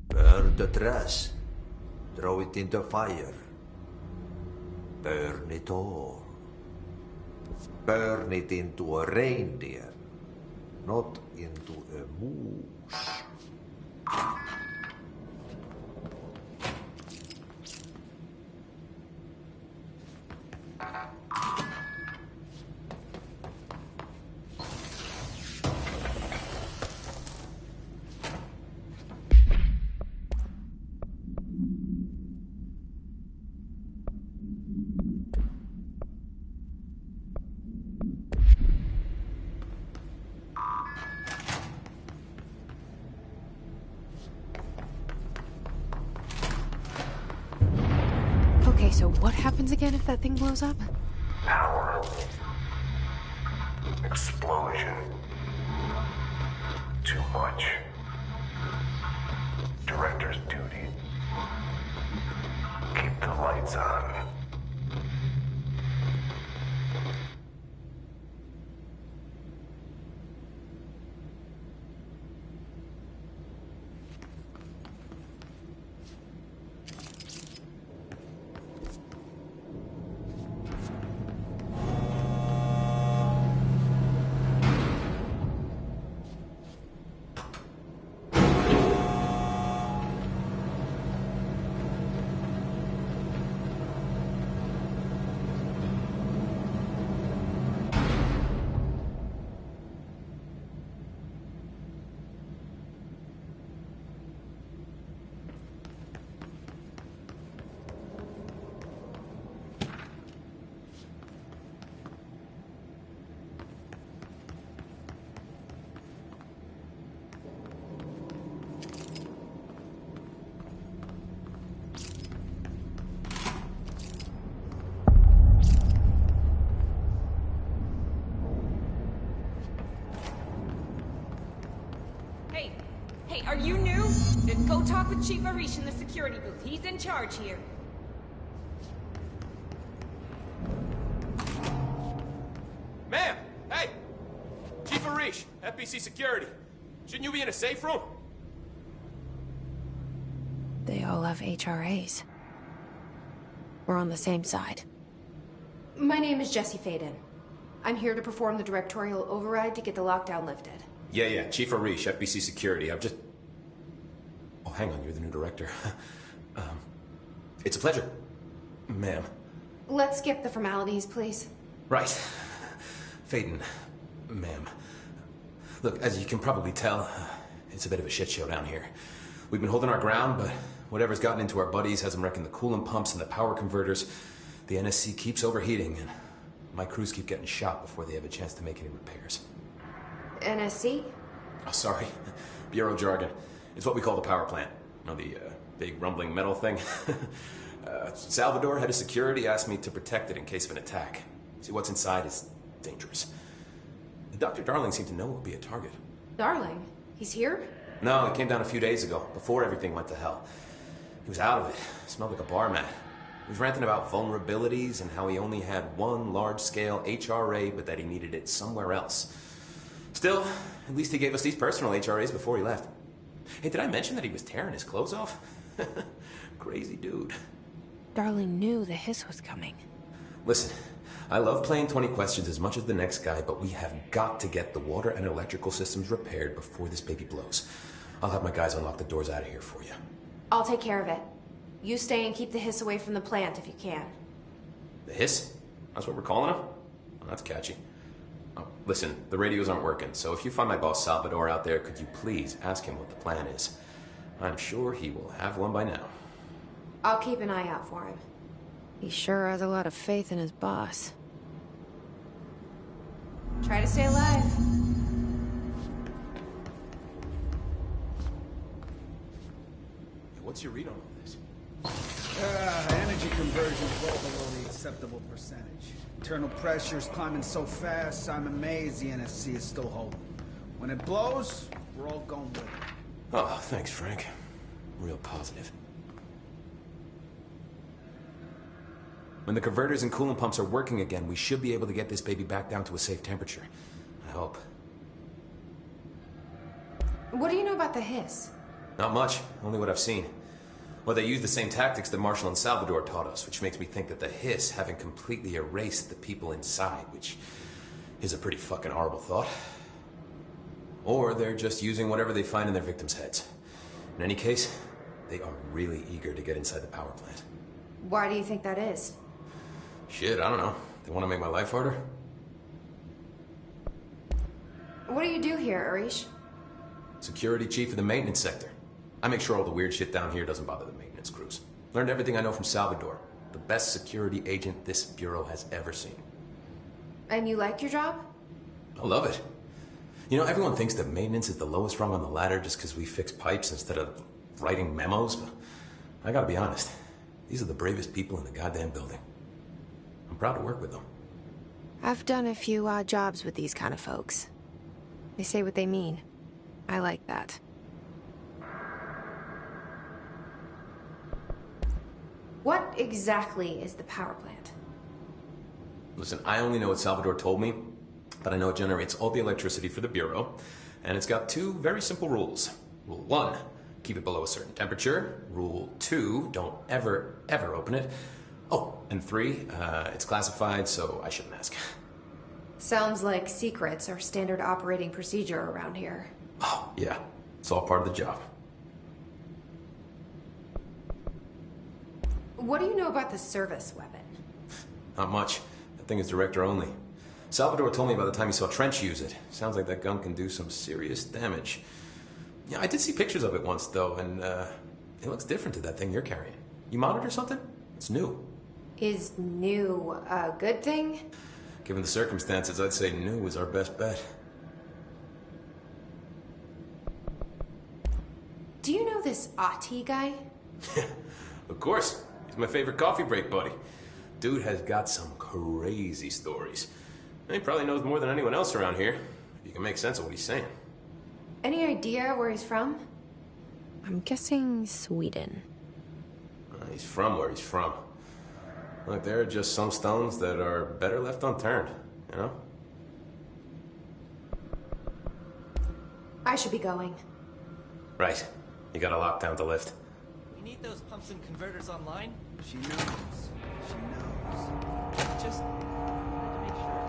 Burn the trash. Throw it in the fire. Burn it all. Burn it into a reindeer, not into a moose. so what happens again if that thing blows up? Power. Explosion. Too much. Director's duty. Keep the lights on. Hey, are you new? Then go talk with Chief Arish in the security booth. He's in charge here. Ma'am! Hey! Chief Arish, FBC Security. Shouldn't you be in a safe room? They all have HRAs. We're on the same side. My name is Jesse Faden. I'm here to perform the directorial override to get the lockdown lifted. Yeah, Chief Arish, FBC Security. I'm just... Oh, hang on, you're the new director. It's a pleasure, ma'am. Let's skip the formalities, please. Right. Faden, ma'am. Look, as you can probably tell, it's a bit of a shit show down here. We've been holding our ground, but whatever's gotten into our buddies has them wrecking the coolant pumps and the power converters. The NSC keeps overheating, and my crews keep getting shot before they have a chance to make any repairs. NSC? Oh, sorry. Bureau jargon. It's what we call the power plant. You know, the big rumbling metal thing? Salvador, head of security, asked me to protect it in case of an attack. See, what's inside is dangerous. Dr. Darling seemed to know it would be a target. Darling? He's here? No, he came down a few days ago, before everything went to hell. He was out of it. Smelled like a bar mat. He was ranting about vulnerabilities and how he only had one large-scale HRA, but that he needed it somewhere else. Still, at least he gave us these personal HRAs before he left. Hey, did I mention that he was tearing his clothes off? Crazy dude. Darling knew the hiss was coming. Listen, I love playing 20 questions as much as the next guy, but we have got to get the water and electrical systems repaired before this baby blows. I'll have my guys unlock the doors out of here for you. I'll take care of it. You stay and keep the hiss away from the plant if you can. The hiss? That's what we're calling him? Oh, that's catchy. Oh, listen, the radios aren't working, so if you find my boss Salvador out there, could you please ask him what the plan is? I'm sure he will have one by now. I'll keep an eye out for him. He sure has a lot of faith in his boss. Try to stay alive. What's your read on all this? Energy conversion well below the acceptable percentage. Internal pressure's climbing so fast, I'm amazed the NSC is still holding. When it blows, we're all going with it. Oh, thanks, Frank. Real positive. When the converters and coolant pumps are working again, we should be able to get this baby back down to a safe temperature. I hope. What do you know about the hiss? Not much, only what I've seen. Well, they use the same tactics that Marshall and Salvador taught us, which makes me think that the hiss haven't completely erased the people inside, which is a pretty fucking horrible thought. Or they're just using whatever they find in their victims' heads. In any case, they are really eager to get inside the power plant. Why do you think that is? Shit, I don't know. They want to make my life harder? What do you do here, Arish? Security chief of the maintenance sector. I make sure all the weird shit down here doesn't bother the maintenance crews. Learned everything I know from Salvador. The best security agent this bureau has ever seen. And you like your job? I love it. You know, everyone thinks that maintenance is the lowest rung on the ladder just because we fix pipes instead of writing memos, but I gotta be honest. These are the bravest people in the goddamn building. I'm proud to work with them. I've done a few odd jobs with these kind of folks. They say what they mean. I like that. What exactly is the power plant? Listen, I only know what Salvador told me, but I know it generates all the electricity for the Bureau, and it's got two very simple rules. Rule 1, keep it below a certain temperature. Rule 2, don't ever, ever open it. Oh, and 3, it's classified, so I shouldn't ask. Sounds like secrets are standard operating procedure around here. Oh, yeah. It's all part of the job. What do you know about the service weapon? Not much. That thing is director only. Salvador told me by the time he saw Trench use it. Sounds like that gun can do some serious damage. Yeah, I did see pictures of it once, though, and it looks different to that thing you're carrying. You monitor something? It's new. Is new a good thing? Given the circumstances, I'd say new is our best bet. Do you know this Ati guy? Of course. He's my favorite coffee break buddy. Dude has got some crazy stories. He probably knows more than anyone else around here. If you can make sense of what he's saying. Any idea where he's from? I'm guessing Sweden. He's from where he's from. Look, there are just some stones that are better left unturned, you know? I should be going. Right. You gotta lock down the lift. We need those pumps and converters online. She knows. She knows. Just wanted to make sure.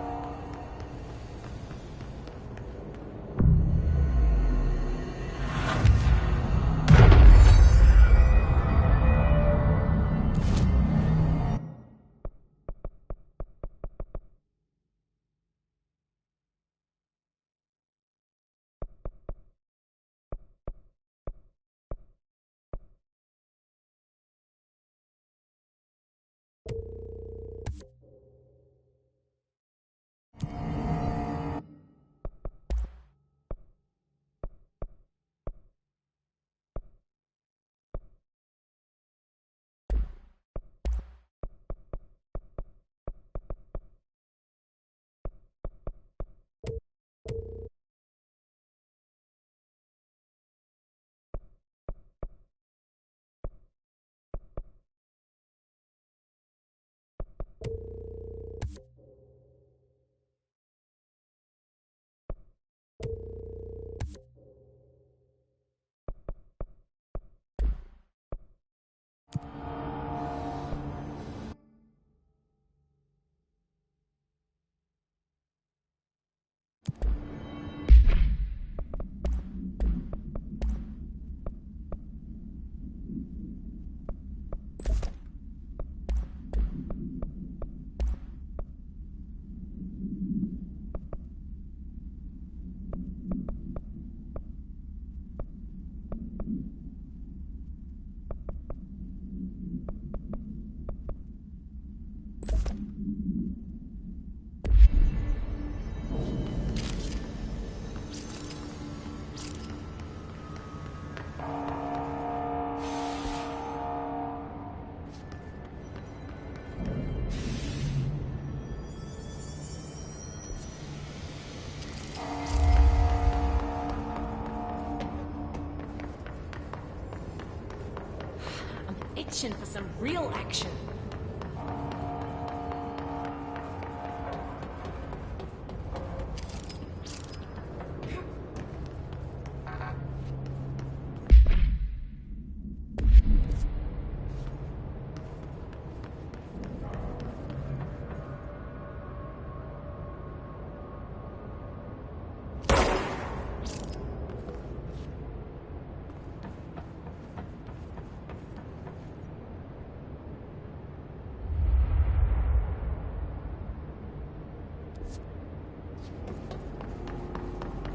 Itching for some real action.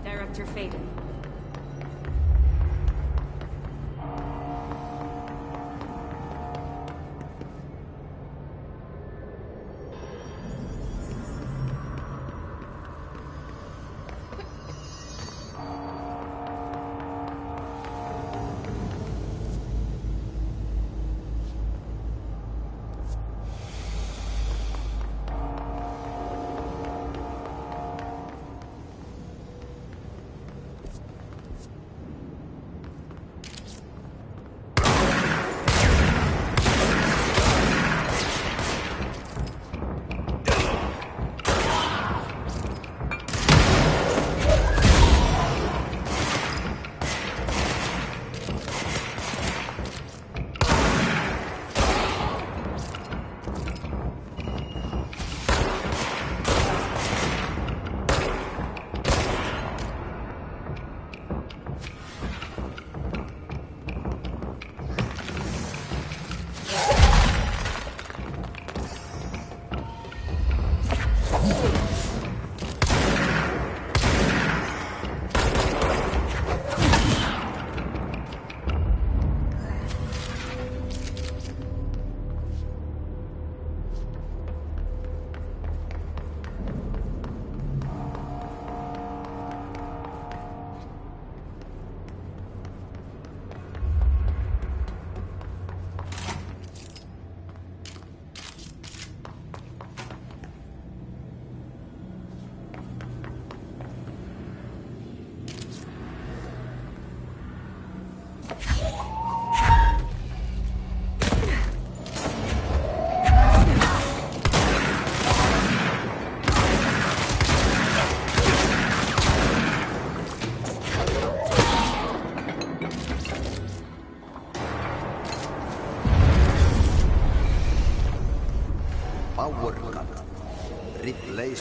Director Faden.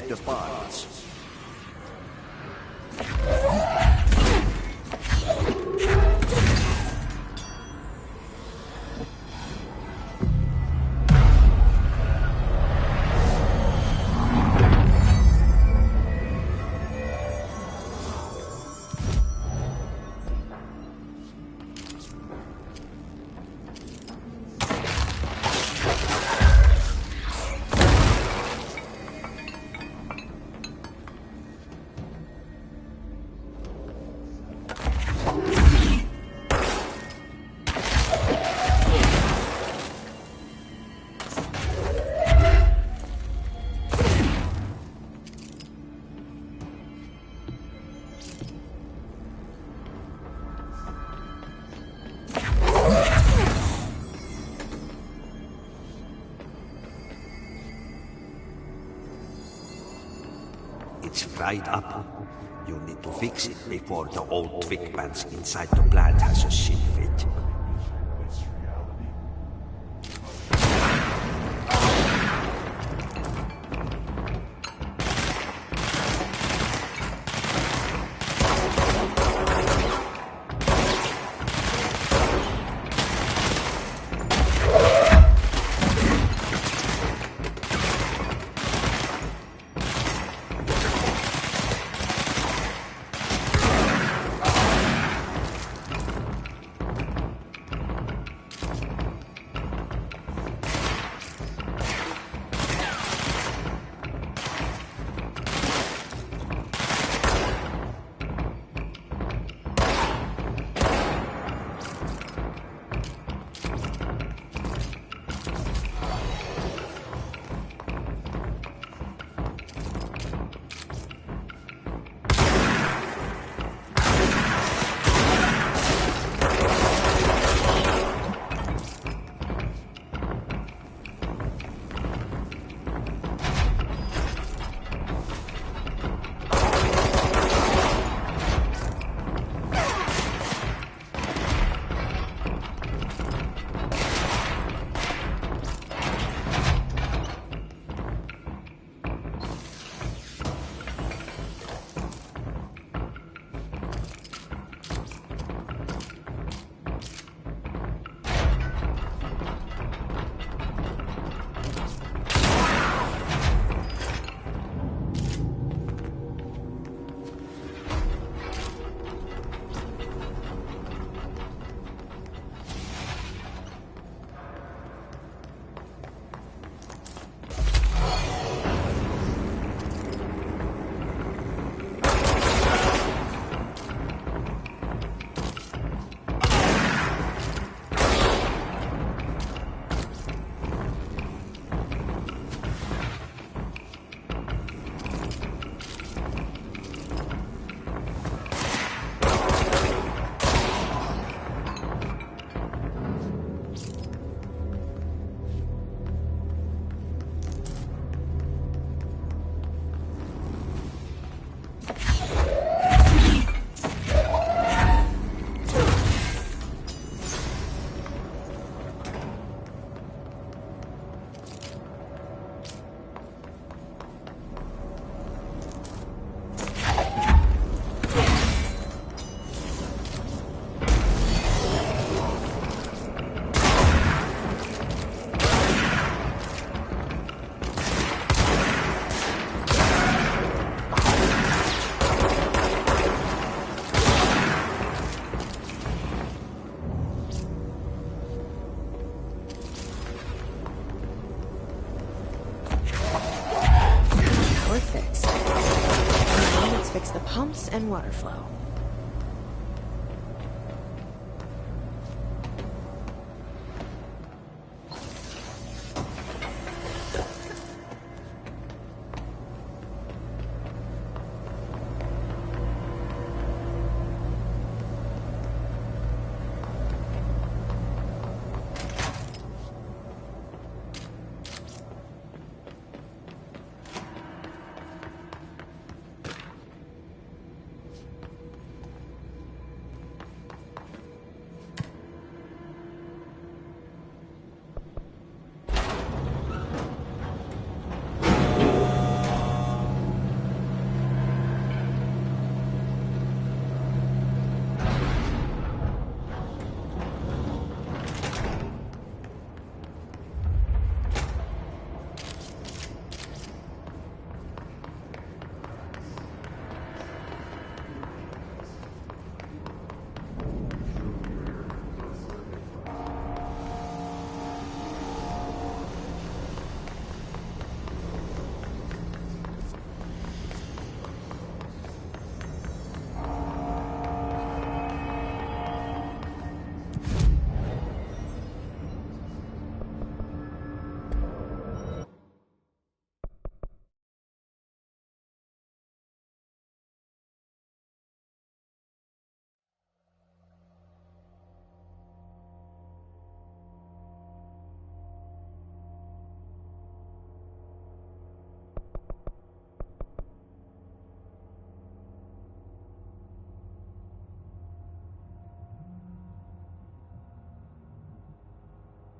replace the parts. It's fried up. You need to fix it before the old twig pants inside the plant has a shit fit. Fix the pumps and water flow.